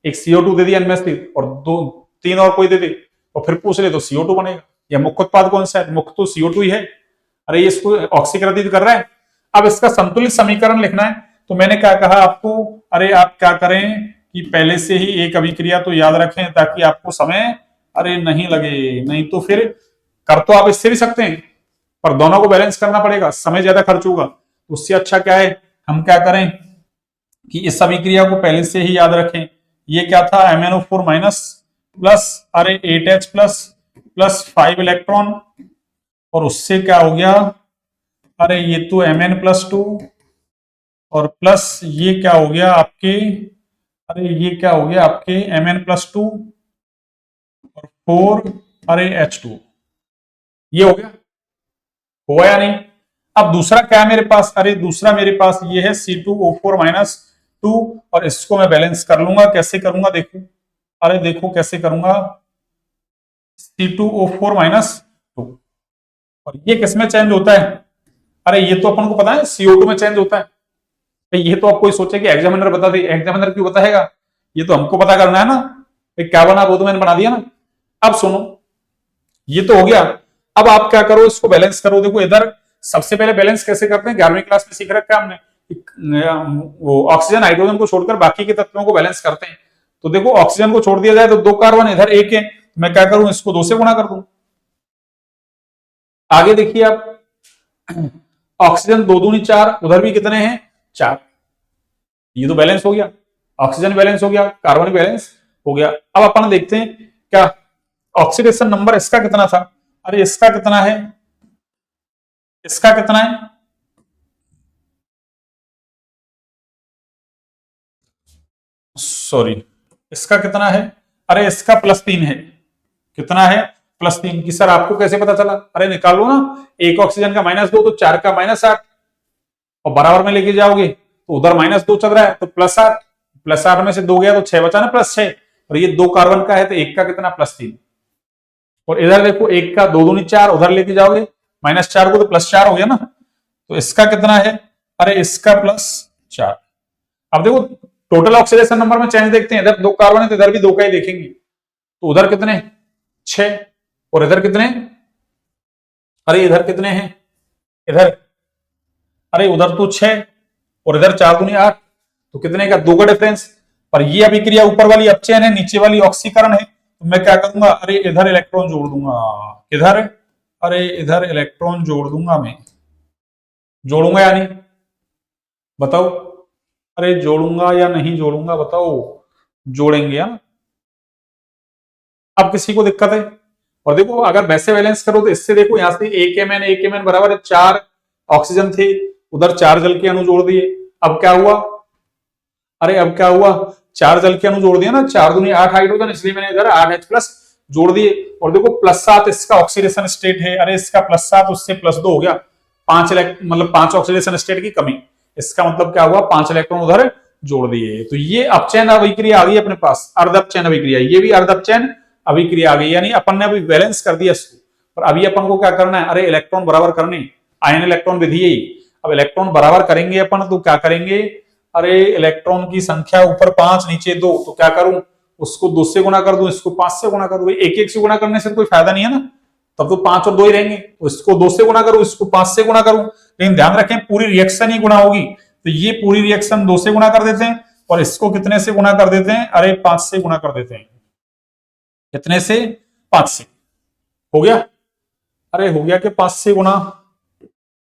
Speaker 1: एक CO2 दे दिया इनमें से, और दो तीन और कोई दे दे, और फिर पूछ ले तो CO2 बनेगा। या मुख्य उत्पाद कौन सा है, मुख्य तो CO2 ही है, अरे ये इसको ऑक्सीकृत कर रहा है। अब इसका संतुलित समीकरण लिखना है, तो मैंने क्या कहा आपको, अरे आप क्या करें कि पहले से ही एक अभिक्रिया तो याद रखें, ताकि आपको समय अरे नहीं लगे, नहीं तो फिर कर तो आप इससे भी सकते हैं, पर दोनों को बैलेंस करना पड़ेगा, समय ज्यादा खर्च होगा। तो उससे अच्छा क्या है, हम क्या करें कि इस अभिक्रिया को पहले से ही याद रखें। ये क्या था, MnO4 माइनस प्लस अरे 8H प्लस प्लस 5 इलेक्ट्रॉन, और उससे क्या हो गया, अरे ये तो Mn+2, और प्लस ये क्या हो गया आपके, अरे ये क्या हो गया आपके Mn+2 और 4 अरे H2, ये हो गया, हुआ या नहीं। अब दूसरा क्या है मेरे पास, अरे दूसरा मेरे पास ये है C2O4-2, और इसको मैं बैलेंस कर लूंगा, कैसे करूंगा देखो, अरे देखो कैसे करूंगा, C2O4-2, और ये किसमें चेंज होता है? अरे ये तो अपन को पता है CO2 में चेंज होता है। तो ये तो आप कोई सोचे कि एग्जामिनर बता दे, एग्जामिनर क्यों बताएगा? ये तो हमको पता करना है ना। क्या बना वो तो मैंने बना दिया ना। अब सुनो, ये तो हो गया। अब आप क्या करो, इसको बैलेंस करो। देखो इधर सबसे पहले बैलेंस कैसे करते हैं, 11वीं क्लास में सीख रखा है हमने। वो ऑक्सीजन हाइड्रोजन को छोड़कर बाकी के तत्वों को बैलेंस करते हैं। तो देखो ऑक्सीजन को छोड़ दिया जाए तो 2 कार्बन, इधर 1 है, मैं क्या करूं, इसको 2 से गुणा कर दूं। आगे देखिए आप, ऑक्सीजन 2 दूनी 4, उधर भी कितने हैं, 4। ये तो बैलेंस हो गया, ऑक्सीजन बैलेंस हो गया, कार्बन बैलेंस हो गया। अब अपन देखते हैं क्या ऑक्सीडेशन नंबर इसका कितना था। अरे इसका कितना है, इसका कितना है, सॉरी, इसका कितना है? अरे इसका +3 है। कितना है? +3 की सर आपको कैसे पता चला? अरे निकालो ना, एक ऑक्सीजन का -2 तो 4 का -8, और बराबर में लेके जाओगे तो उधर -2 चल रहा है तो +8, +8 में से 2 गया तो 6 बचा ना, +6। और ये 2 कार्बन का है तो 1 का कितना, +3। और इधर देखो 1 का 2 दूनी 4, उधर लेके जाओगे -4 को तो +4 हो गया ना। तो इसका कितना है? अरे इसका +4। अब देखो टोटल ऑक्सीडेशन नंबर में चेंज देखते हैं, इधर 2 कार्बन है तो इधर भी 2 का ही देखेंगे। तो उधर कितने, 6, और इधर कितने, अरे इधर कितने हैं, इधर, अरे उधर तो 6 और इधर 4 दूनी 8, तो कितने का, 2 का डिफरेंस। पर ये अभिक्रिया ऊपर वाली अपचयन है, नीचे वाली ऑक्सीकरण है। तो मैं क्या करूंगा, अरे इधर इलेक्ट्रॉन जोड़ दूंगा, इधर, अरे इधर इलेक्ट्रॉन जोड़ दूंगा मैं। जोड़ूंगा या नहीं, बताओ? अरे जोड़ूंगा या नहीं जोड़ूंगा, बताओ? जोड़ेंगे हा? अब किसी को दिक्कत है? और देखो अगर वैसे बैलेंस करो तो इससे देखो यहां से एक एम एन बराबर है 4 ऑक्सीजन थे, उधर 4 जल के अणु जोड़ दिए। अब क्या हुआ, अरे अब क्या हुआ, 4 जल के अणु जोड़ दिया ना, 4 दूनी 8 हाइड्रोजन, इसलिए मैंने इधर 8H+ जोड़ दिए। और देखो +7 इसका ऑक्सीडेशन स्टेट है, अरे इसका +7 उससे +2 हो गया, 5 मतलब 5 ऑक्सीडेशन स्टेट की कमी। इसका मतलब क्या हुआ, 5 इलेक्ट्रॉन उधर जोड़ दिए। तो ये अपचयन अभिक्रिया आ गई अपने पास, अर्धअपचयन अभिक्रिया, ये भी अर्धअपचयन अभिक्रिया आ गई। यानी अपन ने अभी बैलेंस कर दिया इसको। पर अभी अपन को क्या करना है, अरे इलेक्ट्रॉन बराबर करने, आयन इलेक्ट्रॉन विधि है। अब इलेक्ट्रॉन बराबर करेंगे अपन तो क्या करेंगे, अरे इलेक्ट्रॉन की संख्या ऊपर 5 नीचे 2, तो क्या करूं, उसको 2 से गुणा कर दूं, इसको 5 से गुणा कर दूं। एक एक से गुणा करने से तो कोई फायदा नहीं है ना, तब तो 5 और 2 ही रहेंगे। तो इसको 2 से गुणा करूं, इसको 5 से गुणा करूं। लेकिन ध्यान रखें पूरी रिएक्शन ही गुणा होगी, तो ये पूरी रिएक्शन 2 से गुणा कर देते हैं और इसको कितने से गुणा कर देते हैं, अरे 5 से गुणा कर देते हैं। कितने से, 5 से। हो गया, अरे हो गया कि 5 से गुणा।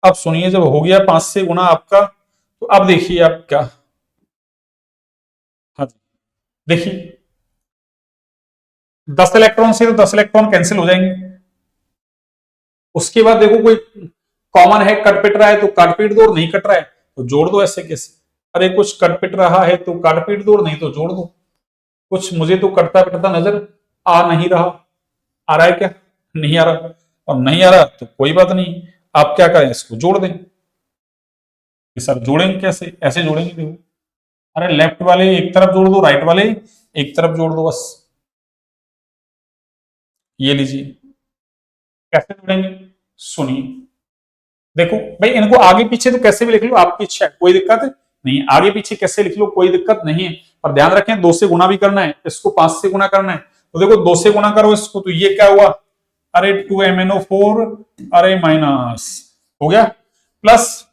Speaker 1: अब सुनिए, जब हो गया 5 से गुणा आपका, तो अब देखिए आप क्या, हाँ जी देखिए 10 इलेक्ट्रॉन से तो 10 इलेक्ट्रॉन कैंसिल हो जाएंगे। उसके बाद देखो कोई कॉमन है, कट पिट रहा है तो काट पीट दो, और नहीं कट रहा है तो जोड़ दो। ऐसे कैसे, अरे कुछ कट पिट रहा है तो काट पीट दो, नहीं तो जोड़ दो। कुछ मुझे तो कटता पिटता नजर आ नहीं रहा, आ रहा है क्या, नहीं आ रहा। और नहीं आ रहा तो कोई बात नहीं, आप क्या करें, इसको जोड़ दें। कि सर जोड़ेंगे कैसे, ऐसे जोड़ेंगे, देखो अरे लेफ्ट वाले एक तरफ जोड़ दो, राइट वाले एक तरफ जोड़ दो, बस। ये लीजिए, कैसे जोड़ेंगे, सुनिए। देखो भाई इनको आगे पीछे तो कैसे भी लिख लो, आपकी इच्छा है, कोई दिक्कत नहीं। आगे पीछे कैसे लिख लो, कोई दिक्कत नहीं है। पर ध्यान रखें 2 से गुणा भी करना है, इसको 5 से गुणा करना है। तो देखो 2 से गुणा करो इसको, तो ये क्या हुआ, अरे 2MnO4, अरे माइनस हो गया, प्लस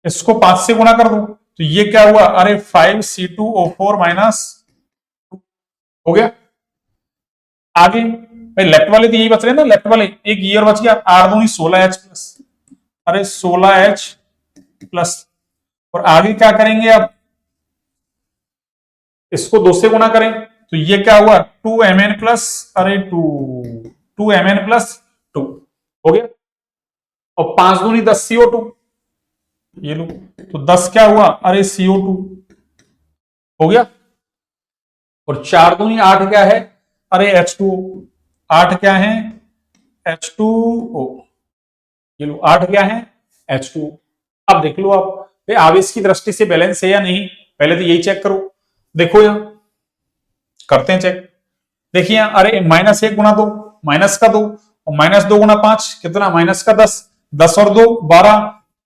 Speaker 1: इसको 5 से गुणा कर दो तो ये क्या हुआ, अरे 5C2O4 माइनस हो गया। आगे भाई लेफ्ट वाले तो यही बच रहे ना, लेफ्ट वाले एक ये और बच गया, 8 दूनी 16H+, अरे 16H+। और आगे क्या करेंगे, अब इसको 2 से गुणा करें तो ये क्या हुआ, 2Mn+, अरे 2Mn+2 हो गया। और 5 दूनी 10 CO2, ये लो, तो 10 क्या हुआ, अरे CO2 हो गया। और 4 दूनी 8 क्या है, अरे H2O, 8 क्या है, H2O, ये लो 8 क्या है, H2O। अब देख लो आप भाई आवेश की दृष्टि से बैलेंस है या नहीं, पहले तो यही चेक करो। देखो यहां करते हैं चेक, देखिए अरे -1 गुणा 2 माइनस का 2, और -2 × 5 कितना, -10, 10 और 2 12,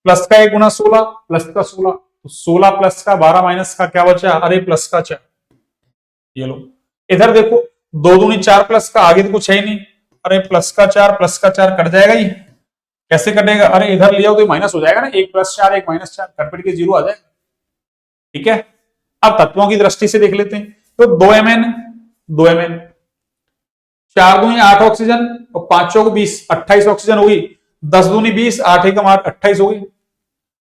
Speaker 1: प्लस का 1 × 16, प्लस का 16, तो 16 प्लस का 12 माइनस का क्या बचा, अरे प्लस का 4। ये लो, इधर देखो 2 दूनी 4 प्लस का, आगे तो कुछ है ही नहीं, अरे प्लस का 4 प्लस का 4 कट जाएगा, ये कैसे कटेगा, अरे इधर लिया तो माइनस हो जाएगा ना, 1 + 4 1 - 4 कट के 0 आ जाएगा। ठीक है, अब तत्वों की दृष्टि से देख लेते हैं, तो 2Mn 2Mn, 4 दूनी 8 ऑक्सीजन और 5 चौक 20, 28 ऑक्सीजन होगी, 10 दूनी 20, 8 एकम 8, 28 होगी,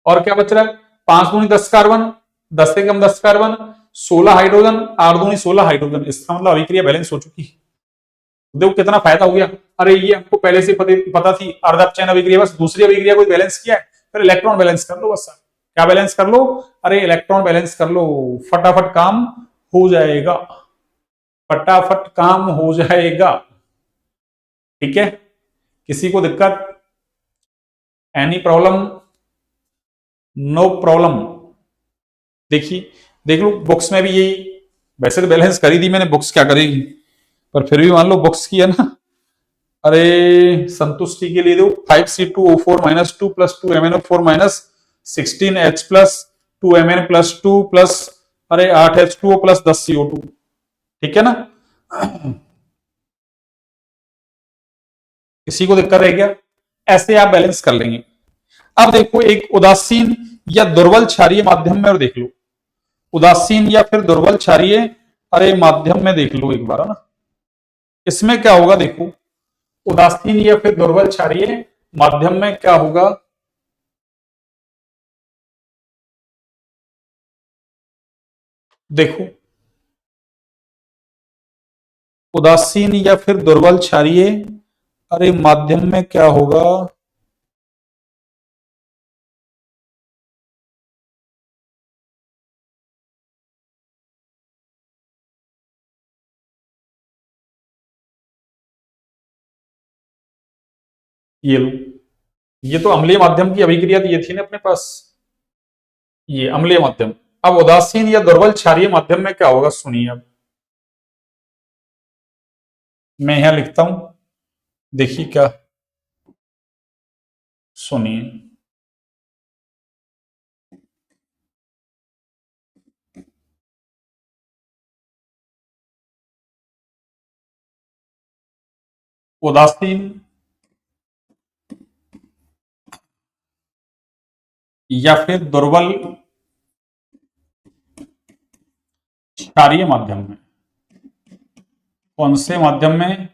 Speaker 1: और क्या बच रहा है, 5 दूनी 10 कार्बन, 10 एकम 10 कार्बन, 16 हाइड्रोजन, 8 दूनी 16 हाइड्रोजन, इसका मतलब अभिक्रिया बैलेंस हो चुकी है। देखो कितना फायदा हो गया, अरे ये हमको पहले से पता थी, अर्धपचयन अभिक्रिया, बस दूसरी अभिक्रिया को बैलेंस किया है, फिर इलेक्ट्रॉन बैलेंस कर लो, बस क्या बैलेंस कर लो, अरे इलेक्ट्रॉन बैलेंस कर लो, फटाफट काम हो जाएगा, फटाफट काम हो जाएगा। ठीक है, किसी को दिक्कत, एनी प्रॉब्लम, नो प्रॉब्लम। देखिए देख लो, बुक्स में भी यही, वैसे तो बैलेंस करी थी मैंने, बुक्स क्या करेगी, पर फिर भी मान लो बुक्स की है ना, अरे संतुष्टि के लिए दो, 5C2O4 - 2 + 2MnO4 - 16H + 2Mn + 2 plus, अरे 8H2O + 10CO2। ठीक है ना, किसी को दिक्कत है क्या, ऐसे आप बैलेंस कर लेंगे। अब देखो एक उदासीन या दुर्बल क्षारीय माध्यम में, और देख लो उदासीन या फिर दुर्बल क्षारीय, अरे माध्यम में देख लो एक बार, है ना, इसमें क्या होगा, देखो उदासीन या फिर दुर्बल क्षारीय माध्यम में क्या होगा, देखो उदासीन या फिर दुर्बल क्षारीय, अरे माध्यम में क्या होगा, ये लो, ये तो अम्लीय माध्यम की अभिक्रिया तो ये थी ना अपने पास, ये अम्लीय माध्यम। अब उदासीन या दुर्बल क्षारीय माध्यम में क्या होगा, सुनिए, अब मैं यहां लिखता हूं, देखिए क्या, सुनिए, उदासीन या फिर दुर्बल क्षारीय माध्यम में, कौन से माध्यम में,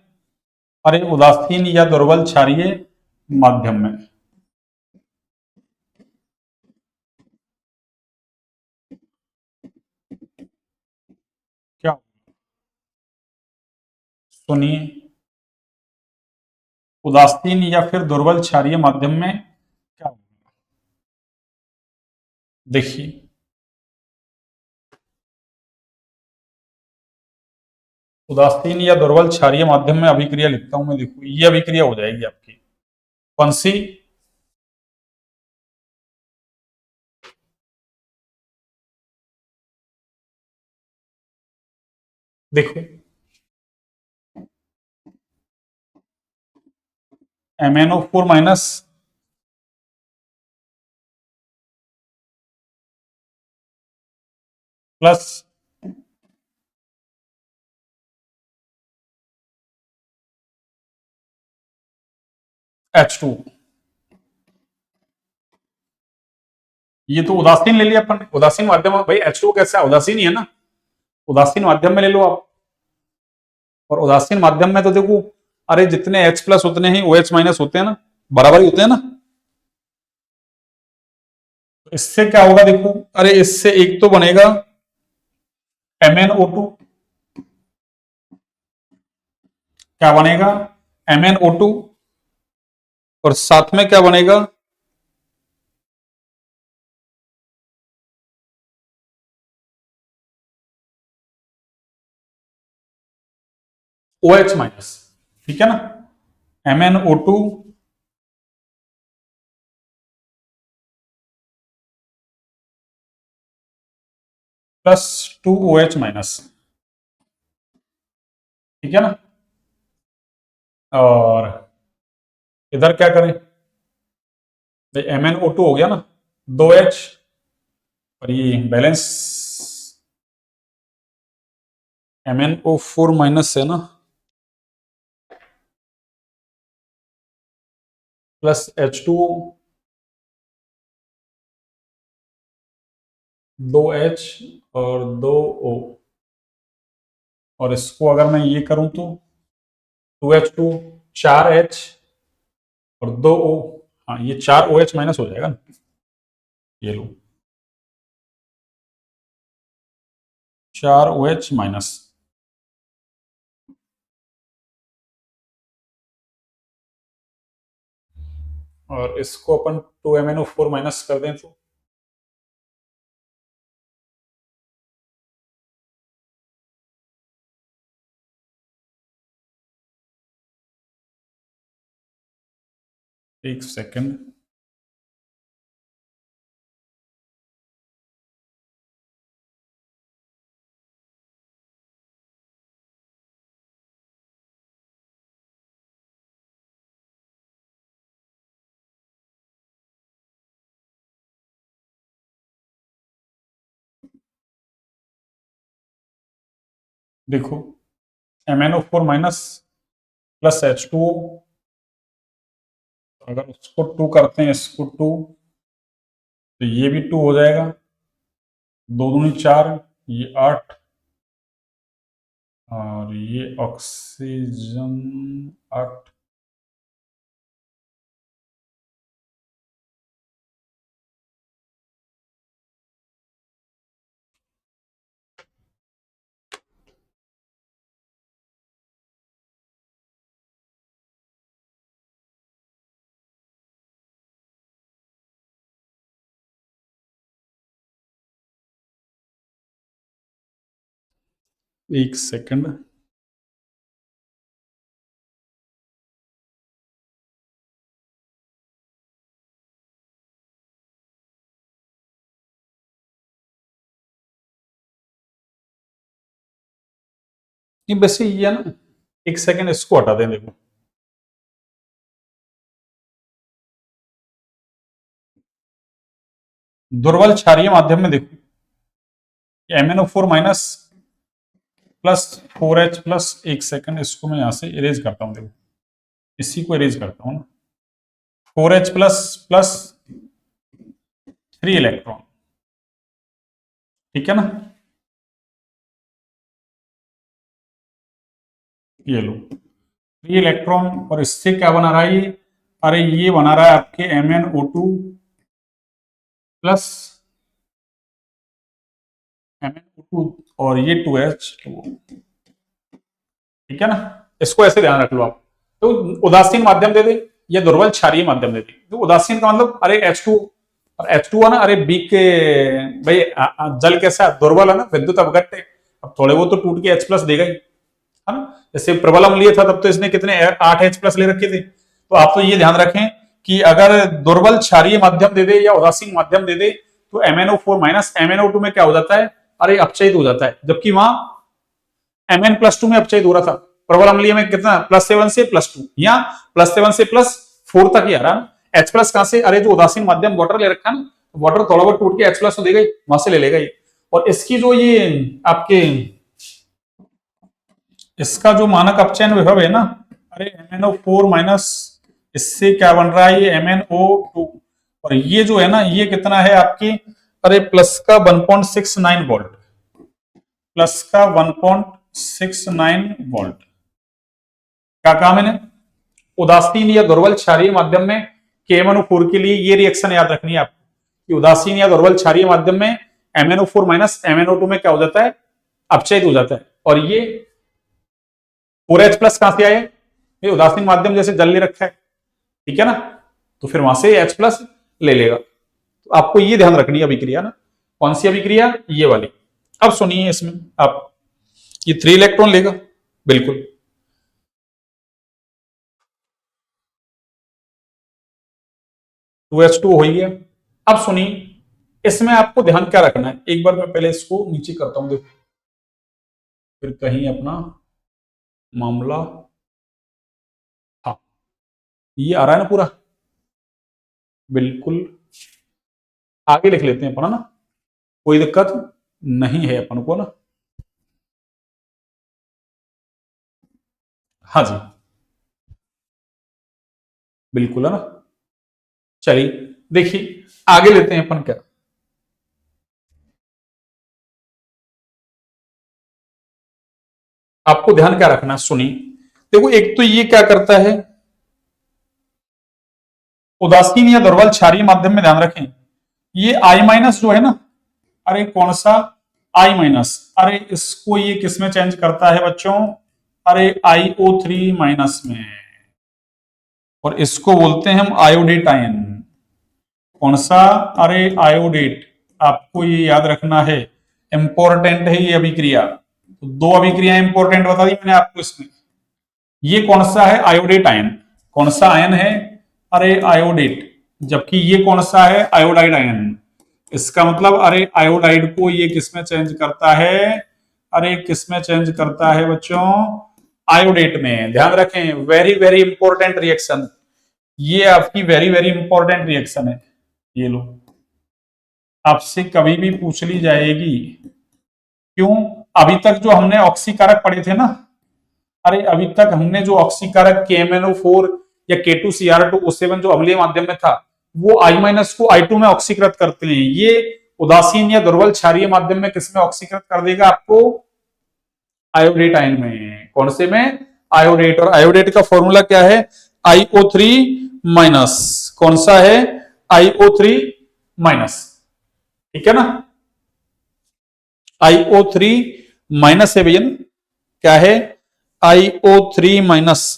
Speaker 1: अरे उदासीन या दुर्बल क्षारीय माध्यम में, क्या, सुनिए, उदासीन या फिर दुर्बल क्षारीय माध्यम में क्या होगा, देखिए उदासीन या दुर्बल क्षारीय माध्यम में अभिक्रिया लिखता हूं मैं, देखो ये अभिक्रिया हो जाएगी आपकी, कौन सी, देखो MnO4 माइनस प्लस H2, ये तो उदासीन ले लिया अपन, उदासीन माध्यम में भाई H2 कैसा है, उदासीन ही है ना, उदासीन माध्यम में ले लो आप, और उदासीन माध्यम में तो देखो, अरे जितने H+ उतने ही OH- होते हैं ना, बराबर ही होते हैं ना, तो इससे क्या होगा देखो, अरे इससे एक तो बनेगा MnO2, क्या बनेगा, MnO2, और साथ में क्या बनेगा, OH-, ठीक है ना, MnO2 प्लस 2OH-, ठीक है ना, और इधर क्या करें, MnO2 हो गया ना, 2H, और ये बैलेंस MnO4 माइनस है ना, प्लस H2O, 2H और 2O, और इसको अगर मैं ये करूं तो 2H2, 4H और 2O, हाँ ये 4OH माइनस हो जाएगा ना, ये लो 4OH माइनस, और इसको अपन 2MnO4 माइनस कर दें तो 1 सेकेंड, देखो MnO4 माइनस प्लस H2O, अगर उसको 2 करते हैं, इसको 2, तो ये भी 2 हो जाएगा, 2 दूनी 4, ये 8, और ये ऑक्सीजन 8, 1 सेकेंड, नहीं वैसे ये है ना, 1 सेकेंड इसको हटा दें, देखो दुर्बल क्षारीय माध्यम में देखो MnO4 minus plus 4H plus, 1 second इसको मैं यहां से इरेज करता हूं, देखो इसी को इरेज करता हूं ना, 4H प्लस प्लस 3 इलेक्ट्रॉन, ठीक है ना, ये लो 3 इलेक्ट्रॉन, और इससे क्या बना रहा है ये, अरे ये बना रहा है आपके MnO2 प्लस MnO2, और ये 2H, ठीक है ना, इसको ऐसे ध्यान रख लो आप। तो उदासीन माध्यम दे दे या दुर्बल क्षारीय माध्यम दे दे, तो उदासीन का मतलब अरे H2, और H2 है ना, अरे बी के भाई जल कैसा दुर्बल है ना, विद्युत अपघट्य, अब थोड़े वो तो टूट के H प्लस देगा ही, है ना, जैसे प्रबलम लिए था तब तो इसने कितने 8H प्लस ले रखे थे, तो आप तो ये ध्यान रखें कि अगर दुर्बल क्षारीय माध्यम दे दे या उदासीन माध्यम दे दे, तो MnO4 माइनस MnO2 में क्या हो जाता है, अरे अपचयित हो जाता है, जबकि वहां Mn+2 में अपचयित हो रहा था, प्रबल अम्लीय में कितना +7 से +2, या +7 से +4 तक ही आ रहा है। H प्लस कहां से, अरे जो उदासीन माध्यम वाटर ले रखा है ना, वाटर थोड़ा बहुत टूट के H प्लस तो देगा ही, वहां से ले लेगा ये। और इसकी जो ये आपके इसका जो मानक अपचयन विभव है ना, अरे MnO4 माइनस, इससे क्या बन रहा है ये MnO2, और ये जो है ना ये कितना है आपकी, अरे प्लस का 1.69 वोल्ट, प्लस का 1.69 वोल्ट, क्या कहा मैंने, उदासीन या दुर्बल क्षारीय माध्यम में KMnO4 के लिए ये रिएक्शन याद रखनी है आपको, कि उदासीन या दुर्बल क्षारीय माध्यम में MnO4 माइनस MnO2 में क्या हो जाता है, अपचयित हो जाता है, और ये 4H प्लस कहां से आए, ये उदासीन माध्यम जैसे जल ले रखा है, ठीक है ना, तो फिर वहां से H प्लस ले लेगा, तो आपको ये ध्यान रखनी है अभिक्रिया ना, कौन सी अभिक्रिया, ये वाली। अब सुनिए इसमें आप, ये 3 इलेक्ट्रॉन लेगा, बिल्कुल 2H2 हो ही गया। अब सुनिए इसमें आपको ध्यान क्या रखना है, एक बार मैं पहले इसको नीचे करता हूं, देखो फिर कहीं अपना मामला था, ये आ रहा है ना पूरा, बिल्कुल। आगे लिख लेते हैं अपन, है ना, कोई दिक्कत नहीं है अपन को ना। हाँ जी, बिल्कुल, है ना। चलिए देखिए, आगे लेते हैं अपन क्या। आपको ध्यान क्या रखना है, सुनिए। देखो, एक तो ये क्या करता है, उदासीन या दुर्बल क्षारीय माध्यम में, ध्यान रखें, ये आई माइनस जो है ना, अरे कौन सा आई माइनस, अरे इसको ये किस में चेंज करता है बच्चों, अरे IO3 में, और इसको बोलते हैं हम आयोडेट आयन। कौन सा, अरे आयोडेट। आपको ये याद रखना है, इंपॉर्टेंट है ये अभिक्रिया। तो दो अभिक्रिया इंपॉर्टेंट बता दी मैंने आपको इसमें। ये कौन सा है, आयोडेट आयन। कौन सा आयन है, अरे आयोडेट। जबकि ये कौन सा है, आयोडाइड आयन। इसका मतलब अरे आयोडाइड को ये किसमें चेंज करता है, अरे किसमें चेंज करता है बच्चों, आयोडेट में। ध्यान रखें, वेरी वेरी इंपॉर्टेंट रिएक्शन, ये आपकी वेरी वेरी इंपॉर्टेंट रिएक्शन है। ये लो, आपसे कभी भी पूछ ली जाएगी। क्यों, अभी तक जो हमने ऑक्सीकारक पढ़े थे ना, अरे अभी तक हमने जो ऑक्सीकारक KMnO4 या K2Cr2O7 जो अम्लीय माध्यम में था, वो I माइनस को I2 में ऑक्सीकृत करते हैं। ये उदासीन या दुर्बल क्षारीय माध्यम में किसमें ऑक्सीकृत कर देगा आपको, आयोडेट आयन में। कौन से में, आयोडेट। और आयोडेट का फॉर्मूला क्या है, IO3 माइनस। कौन सा है, IO3 माइनस, ठीक है ना। IO3 माइनस है भैया, क्या है, IO3 माइनस,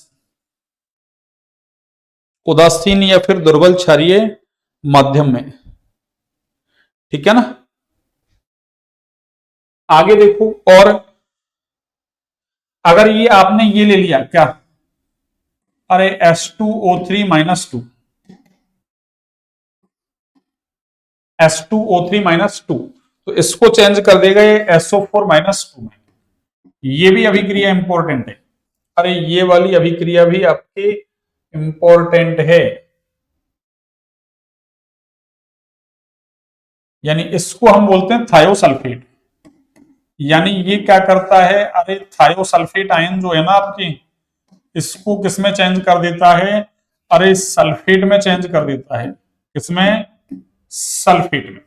Speaker 1: उदासीन या फिर दुर्बल क्षारीय माध्यम में, ठीक है ना। आगे देखो, और अगर ये आपने ये ले लिया क्या, अरे S2O3 - 2, S2O3 - 2, तो इसको चेंज कर देगा ये SO4 - 2 में। ये भी अभिक्रिया इंपॉर्टेंट है, अरे ये वाली अभिक्रिया भी आपकी इंपॉर्टेंट है। यानी इसको हम बोलते हैं थायोसल्फेट। यानी ये क्या करता है, अरे थायोसल्फेट आयन जो है ना आपकी, इसको किसमें चेंज कर देता है, अरे सल्फेट में चेंज कर देता है। किसमें, सल्फेट में।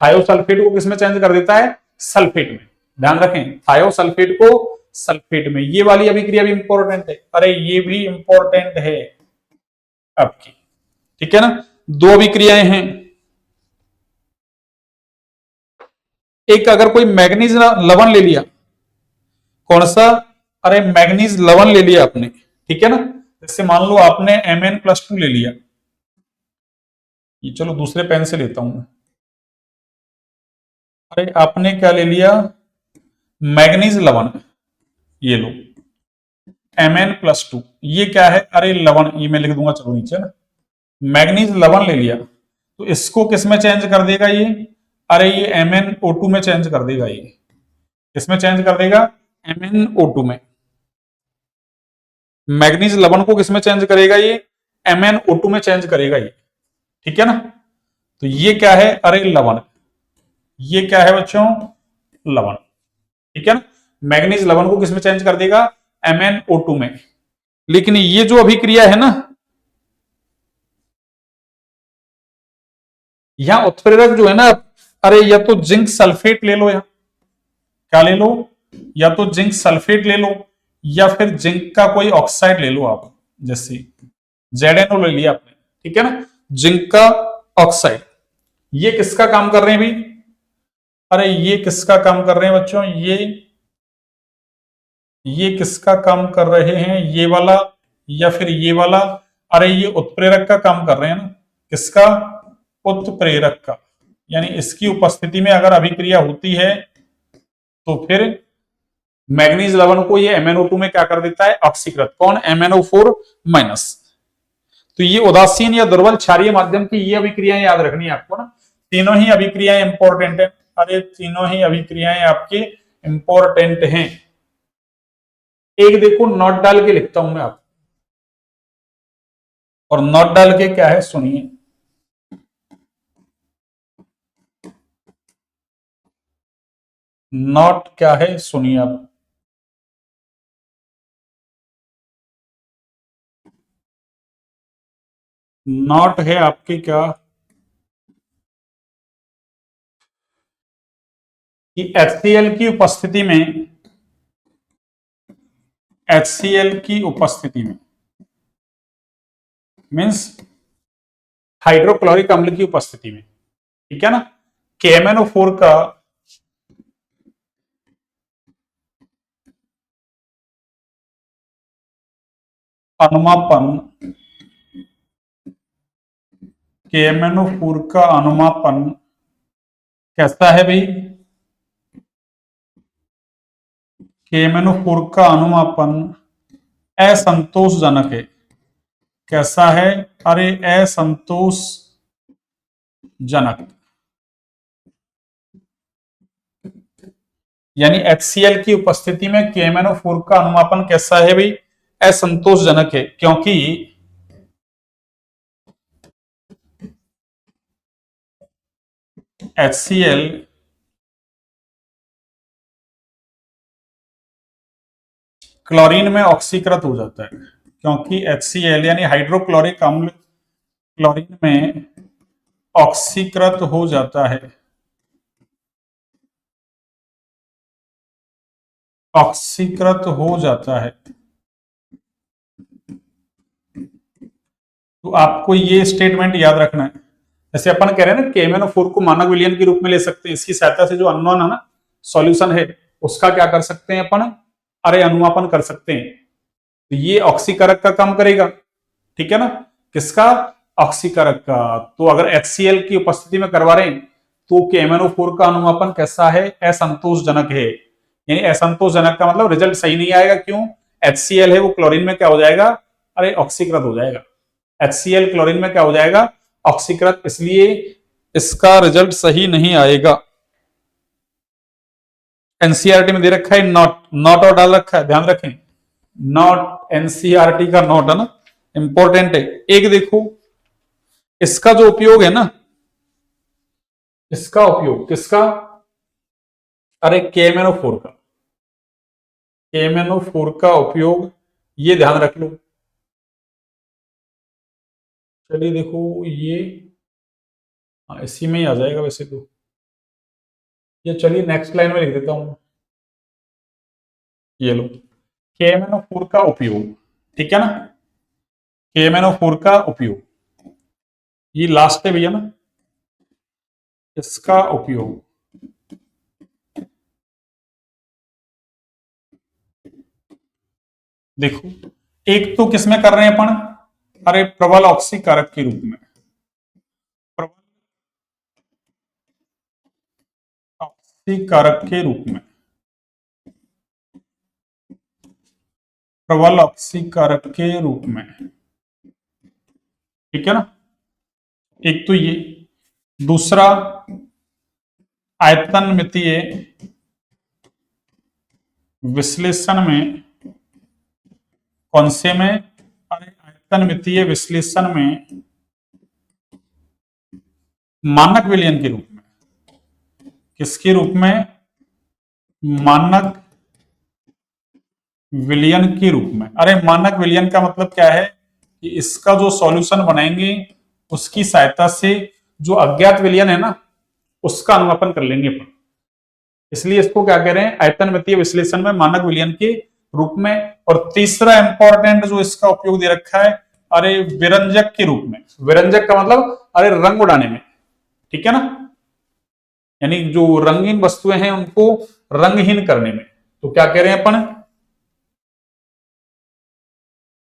Speaker 1: थायोसल्फेट को किसमें चेंज कर देता है, सल्फेट में। ध्यान रखें, थायोसल्फेट को सल्फेट में। ये वाली अभिक्रिया भी इंपॉर्टेंट है, अरे ये भी इंपॉर्टेंट है आपकी, ठीक है ना। दो अभिक्रियाएं हैं। एक, अगर कोई मैग्नीज लवण ले लिया, कौन सा, अरे मैग्नीज लवण ले लिया आपने, ठीक है ना। जैसे मान लो आपने Mn+2 ले लिया, ये चलो दूसरे पेन से लेता हूं। अरे आपने क्या ले लिया, मैग्नीज लवण, ये लो Mn+2। ये क्या है, अरे लवण, ये मैं लिख दूंगा चलो नीचे ना। मैग्नीज लवण ले लिया, तो इसको किस में चेंज कर देगा ये, अरे ये MnO2 में चेंज कर देगा। ये किसमें चेंज कर देगा, MnO2 में। मैग्नीज लवण को किसमें चेंज करेगा ये, MnO2 में चेंज करेगा ये, ठीक है ना। तो ये क्या है, अरे लवण। ये क्या है बच्चों, लवण, ठीक है ना। मैग्नीज लवण को किसमें चेंज कर देगा, MnO2 में। लेकिन ये जो अभिक्रिया है ना, यहां उत्प्रेरक जो है ना, अरे या तो जिंक सल्फेट ले लो, या क्या ले लो, या तो जिंक सल्फेट ले लो, या फिर जिंक का कोई ऑक्साइड ले लो आप। जैसे ZnO ले लिया आपने, ठीक है ना, जिंक का ऑक्साइड। ये किसका काम कर रहे हैं भाई, अरे ये किसका काम कर रहे हैं बच्चों, ये किसका काम कर रहे हैं, ये वाला या फिर ये वाला, अरे ये उत्प्रेरक का काम कर रहे हैं ना। किसका, उत्प्रेरक का। यानी इसकी उपस्थिति में अगर अभिक्रिया होती है, तो फिर मैग्नीज लवण को ये MnO2 में क्या कर देता है, ऑक्सीकृत। कौन, MnO4 माइनस। तो ये उदासीन या दुर्बल क्षारीय माध्यम की ये अभिक्रियाएं याद रखनी है आपको ना। तीनों ही अभिक्रियाएं इंपॉर्टेंट है, अरे तीनों ही अभिक्रियाएं आपकी इंपॉर्टेंट हैं। एक देखो नोट डाल के लिखता हूं मैं आप, और नॉट डाल के क्या है सुनिए, नॉट क्या है सुनिए आप। नॉट है आपके क्या कि HCl की उपस्थिति में, HCl की उपस्थिति में मीन्स हाइड्रोक्लोरिक अम्ल की उपस्थिति में, ठीक है ना, KMnO4 का अनुमापन, KMnO4 का अनुमापन कैसा है भाई, KMnO4 का अनुमापन असंतोषजनक है। कैसा है, अरे असंतोषजनक, यानी HCl की उपस्थिति में KMnO4 का अनुमापन कैसा है भाई, असंतोषजनक है, क्योंकि HCl क्लोरीन में ऑक्सीकृत हो जाता है, क्योंकि HCl यानी हाइड्रोक्लोरिक अम्ल क्लोरीन में ऑक्सीकृत हो जाता है, ऑक्सीकृत हो जाता है। तो आपको ये स्टेटमेंट याद रखना है। जैसे अपन कह रहे हैं ना KMnO4 को मानक विलयन के रूप में ले सकते हैं, इसकी सहायता से जो अननोन है ना सॉल्यूशन है उसका क्या कर सकते हैं अपन, अरे अनुमापन कर सकते हैं। तो ये ऑक्सीकारक का काम करेगा, ठीक है ना, किसका, ऑक्सीकारक का। तो अगर HCl की उपस्थिति में करवा रहे हैं तो KMnO4 का अनुमापन कैसा है, असंतोषजनक है। यानी असंतोषजनक का मतलब रिजल्ट सही नहीं आएगा, क्यों, HCl है वो क्लोरीन में क्या हो जाएगा, अरे ऑक्सीकृत हो जाएगा। HCl क्लोरीन में क्या हो जाएगा, ऑक्सीकृत, इसलिए इसका रिजल्ट सही नहीं आएगा। एनसीईआरटी में दे रखा है नॉट, नॉट और डाल रखा है, ध्यान रखें, नॉट एनसीईआरटी का नॉट है ना, इंपॉर्टेंट है। एक देखो इसका जो उपयोग है ना, इसका उपयोग किसका, अरे KMnO4 का, KMnO4 का उपयोग, ये ध्यान रख लो। चलिए देखो ये, हाँ इसी में ही आ जाएगा वैसे तो, ये चलिए नेक्स्ट लाइन में लिख देता हूं, ये लो KMnO4 का उपयोग, ठीक है ना, KMnO4 का उपयोग, ये लास्ट है भैया ना, इसका उपयोग, देखो एक तो किसमें कर रहे हैं अपन, अरे प्रबल ऑक्सीकारक के रूप में, प्रबल ऑक्सीकारक के रूप में, प्रबल ऑक्सीकारक के रूप में, ठीक है ना, एक तो ये, दूसरा आयतन मितीय विश्लेषण में, कौन से में, अरे आयतन मितीय विश्लेषण में मानक विलयन के रूप में, किसके रूप में, मानक विलयन के रूप में। अरे मानक विलयन का मतलब क्या है कि इसका जो सॉल्यूशन बनाएंगे उसकी सहायता से जो अज्ञात विलयन है ना उसका अनुमापन कर लेंगे अपन, इसलिए इसको क्या कह रहे हैं, आयतन मितीय विश्लेषण में मानक विलयन के रूप में। और तीसरा इंपॉर्टेंट जो इसका उपयोग दे रखा है, अरे विरंजक के रूप में, विरंजक का मतलब अरे रंग उड़ाने में, ठीक है ना, यानी जो रंगीन वस्तुएं हैं उनको रंगहीन करने में। तो क्या कह रहे हैं अपन,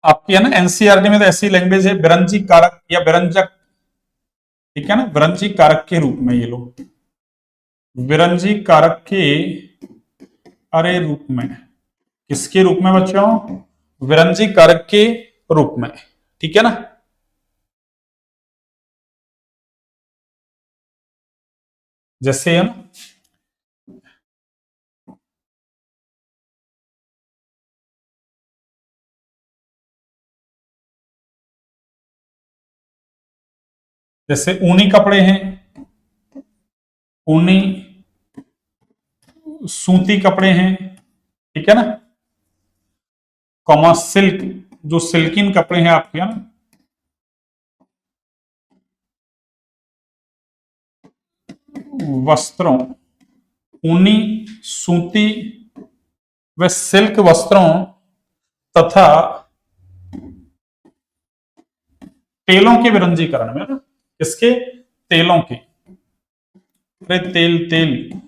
Speaker 1: आपकी है ना एनसीईआरटी में तो ऐसी लैंग्वेज है विरंजी कारक या विरंजक, ठीक है ना, विरंजी कारक के रूप में, ये लोग विरंजी कारक के अरे रूप में, किसके रूप में बच्चों, विरंजी कारक के रूप में, ठीक है ना। जैसे है ना, जैसे ऊनी कपड़े हैं, ऊनी सूती कपड़े हैं, ठीक है ना, कॉमा सिल्क, जो सिल्किन कपड़े हैं आपके, है ना, वस्त्रों, ऊनी सूती व सिल्क वस्त्रों तथा तेलों के विरंजीकरण में, ना, इसके तेलों के, अरे तेल तेल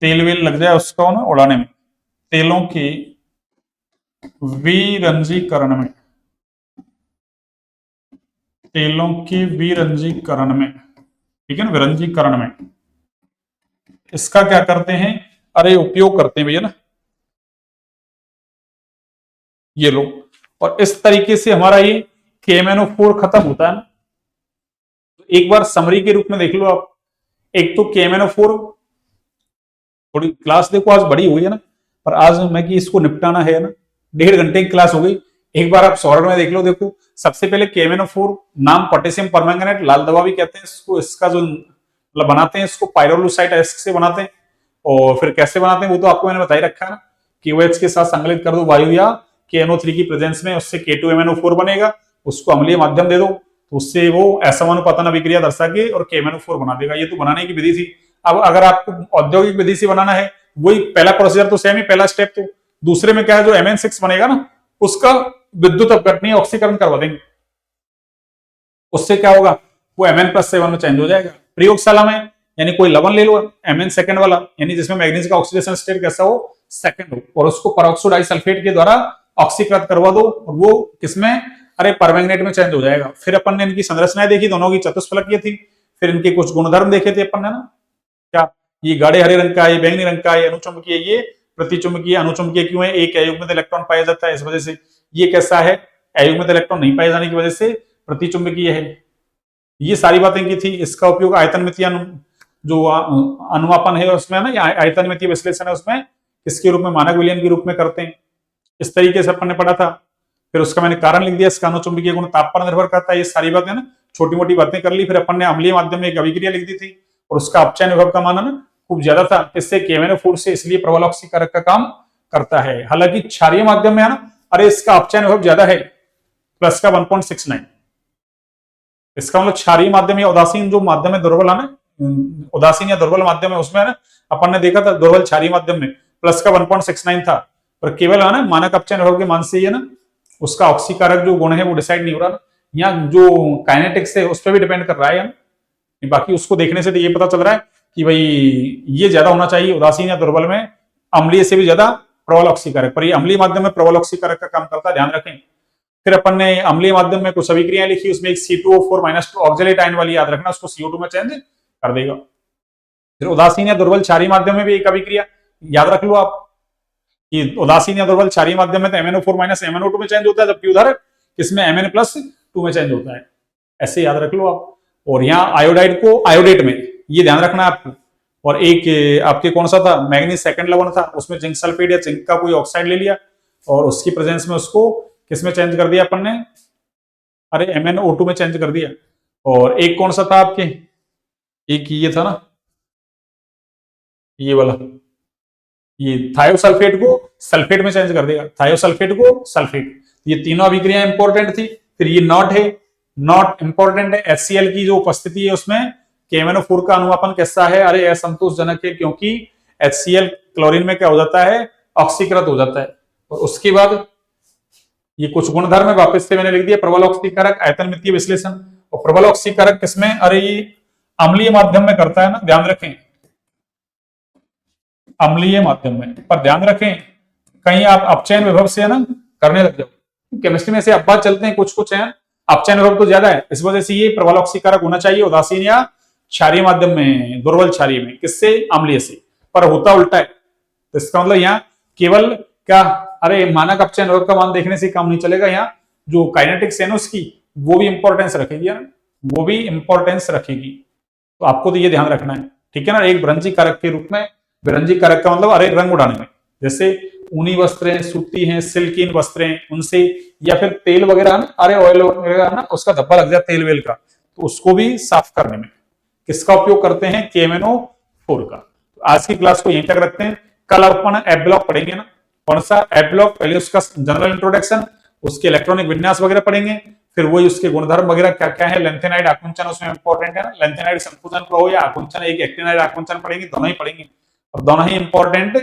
Speaker 1: तेल वेल लग जाए उसको ना उड़ाने में, तेलों के विरंजीकरण में, तेलों के विरंजीकरण में, ठीक है ना, विरंजीकरण में इसका क्या करते हैं, अरे उपयोग करते हैं भैया ना, ये लो। और इस तरीके से हमारा ये KMnO4 खत्म होता है ना। एक बार समरी के रूप में देख लो आप। एक तो KMnO4, थोड़ी क्लास देखो आज बड़ी हुई है ना, पर आज मैं कि इसको निपटाना है ना, 1.5 घंटे की क्लास हो गई। एक बार आप शॉर्ट में देख लो। देखो सबसे पहले KMnO4 नाम पोटेशियम परमैंगनेट, लाल दवा भी कहते हैं इसको, इसका जो मतलब बनाते हैं इसको पाइरोलुसाइट एसिड से बनाते हैं। और फिर कैसे बनाते हैं वो तो आपको मैंने बता ही रखा है ना, KOH के साथ संकलित कर दो वायु या KNO3 की प्रेजेंस में, उससे K2MnO4 बनेगा, उसको अम्लीय माध्यम दे दो तो उससे वो असमानुपातन अभिक्रिया दर्शा के और KMnO4 बना देगा। ये तो बनाने की विधि थी। अब अगर आपको औद्योगिक विधि से बनाना है, वही पहला प्रोसीजर तो सेम ही, पहला स्टेप। तो दूसरे में क्या है, जो Mn6 बनेगा ना, उसका विद्युत अपघटनीय ऑक्सीकरण करवा देंगे। उससे क्या होगा, वो Mn+7 में चेंज हो जाएगा। प्रयोगशाला में यानी कोई लवण ले लो Mn सेकंड वाला, यानी जिसमें मैग्नीज का ऑक्सीडेशन स्टेट कैसा हो, सेकंड हो, और उसको परऑक्सो डाइसल्फेट के द्वारा ऑक्सीकृत करवा दो, और वो किसमें, अरे परमैंगनेट में चेंज हो जाएगा। फिर अपन ने इनकी संरचनाएं देखी, दोनों की चतुष्फलकीय थी। फिर इनके कुछ गुणधर्म देखे थे अपन ने ना, क्या ये गाढ़े हरे रंग का है, ये बैंगनी रंग का है, अनुचुंबकीय, ये प्रतिचुंबकीय, अनुचुंबकीय क्यों है, एक अयुग्मित इलेक्ट्रॉन पाया जाता है इस वजह से। ये कैसा है, अयुग्मित इलेक्ट्रॉन नहीं पाए जाने की वजह से प्रतिचुंबकीय है। ये सारी बातें की थी। इसका उपयोग आयतन मितीय जो अनुमापन है उसमें ना, आयतन मितीय विश्लेषण है उसमें किसके रूप में, मानक विलयन के रूप में करते हैं। इस तरीके से अपन ने पढ़ा था। फिर उसका मैंने कारण लिख दिया, इसका अनुचुंबकीय गुण ताप पर निर्भर करता है। ये सारी बातें ना छोटी मोटी बातें कर ली। फिर अपन ने अम्लीय माध्यम में एक अभिक्रिया लिख दी थी, और उसका अपचयन विभव का मान ना खूब ज्यादा था, इससे KMnO4 से इसलिए प्रबल ऑक्सीकारक का काम करता है। हालांकि क्षारीय माध्यम में है ना, अरे इसका अपचयन विभव ज्यादा है, प्लस का 1.69। इसका मतलब क्षारीय माध्यम या उदासीन जो माध्यम है, दुर्बल है ना, उदासीन या दुर्बल माध्यम है, उसमें है ना अपन ने देखा था दुर्बल क्षारीय माध्यम में प्लस का 1.69 था। पर केवल है ना मानक अपचयन विभव के मान से है ना उसका ऑक्सीकारक जो गुण है वो डिसाइड नहीं हो रहा। यहाँ जो काइनेटिक्स है उस पर भी डिपेंड कर रहा है। बाकी उसको देखने से तो ये पता चल रहा है कि भाई ये ज्यादा होना चाहिए उदासीन या दुर्बल में, अम्लीय से भी ज्यादा प्रबल ऑक्सीकारक। पर ये अम्लीय माध्यम में प्रबल ऑक्सीकारक का काम करता है, ध्यान रखें। फिर अपन ने अम्लीय माध्यम में कुछ अभिक्रियाएं लिखी, उसमें एक C2O4-2 ऑक्जेलेट आयन वाली याद रखना, उसको CO2 में चेंज कर देगा। फिर उदासीन या दुर्बल क्षारीय माध्यम में भी एक अभिक्रिया याद रख लो आप कि उदासीन या दुर्बल क्षारीय माध्यम में तो MnO4 MnO2 में चेंज होता है, जबकि उधर इसमें Mn+2 में चेंज होता है। ऐसे याद रख लो आप। और यहाँ आयोडाइड को आयोडेट में, ये ध्यान रखना है आपको। और एक आपके कौन सा था, मैग्नीज सेकंड लवण था, उसमें जिंक सल्फेट या जिंक का कोई ऑक्साइड ले लिया और उसकी प्रेजेंस में उसको किसमें चेंज कर दिया अपन ने, अरे MnO2 में चेंज कर दिया। और एक कौन सा था आपके, एक ये था ना, ये वाला, ये थायोसल्फेट को सल्फेट में चेंज कर देगा, थायोसल्फेट को सल्फेट। ये तीनों अभिक्रिया इंपॉर्टेंट थी। फिर ये नॉट है, नॉट इंपॉर्टेंट है। HCl की जो उपस्थिति है उसमें KMnO4 का अनुमापन कैसा है, अरे असंतोषजनक है, क्योंकि HCl क्लोरीन में क्या हो जाता है, ऑक्सीकृत हो जाता है। और उसके बाद ये कुछ गुणधर्म है, वापस से मैंने लिख दिया, प्रबल ऑक्सीकारक, आयतन मितीय विश्लेषण। और प्रबल ऑक्सीकारक किसमें, अरे ये अम्लीय माध्यम में करता है ना, ध्यान रखें, अम्लीय माध्यम में। पर ध्यान रखें कहीं आप अपचयन विभव से है ना करने लग जाओ। केमिस्ट्री में से अब बात चलते हैं, कुछ कुछ है अपचयन विभव तो ज्यादा है, इस वजह से ये प्रबल ऑक्सीकारक होना चाहिए उदासीन या क्षारीय माध्यम में, दुर्बल क्षारीय में, किससे, अम्लीय से। पर होता उल्टा है। तो इसका मतलब यहाँ केवल क्या, अरे मानक अपचयन विभव का मान देखने से काम नहीं चलेगा, यहाँ जो काइनेटिक्स है ना उसकी वो भी इंपॉर्टेंस रखेगी ना, वो भी इंपॉर्टेंस रखेगी। तो आपको तो ये ध्यान रखना है, ठीक है ना। एक विरंजी कारक के रूप में, विरंजी कारक का मतलब अरे रंग उड़ाने में, जैसे ऊनी वस्त्रें, सूती हैं, सिल्किन वस्त्रें, उनसे, या फिर तेल वगैरह ना, अरे ऑयल वगैरह ना उसका धब्बा लग जाए तेल वेल का, तो उसको भी साफ करने में किसका उपयोग करते हैं, KMnO4 का। तो आज की क्लास को यहीं तक रखते हैं। कल अपन एप ब्लॉक पढ़ेंगे ना, कौन सा एप ब्लॉक, पहले उसका जनरल इंट्रोडक्शन, उसके इलेक्ट्रॉनिक विन्यास वगैरह पढ़ेंगे, फिर वही उसके गुणधर्म वगैरह क्या क्या है, लेंथेनाइड आकुंचन उसमें इंपॉर्टेंट है ना, लेंथेनाइड संकुचन प्रभाव या आकुंचन, एक एक्टिनाइड आकुंचन पढ़ेंगे, दोनों ही पढ़ेंगे और दोनों ही इंपॉर्टेंट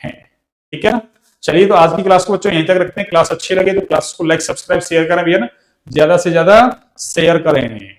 Speaker 1: है। ठीक है ना। चलिए तो आज की क्लास को बच्चों यहीं तक रखते हैं। क्लास अच्छी लगे तो क्लास को लाइक सब्सक्राइब शेयर करें भैया ना, ज्यादा से ज्यादा शेयर करें।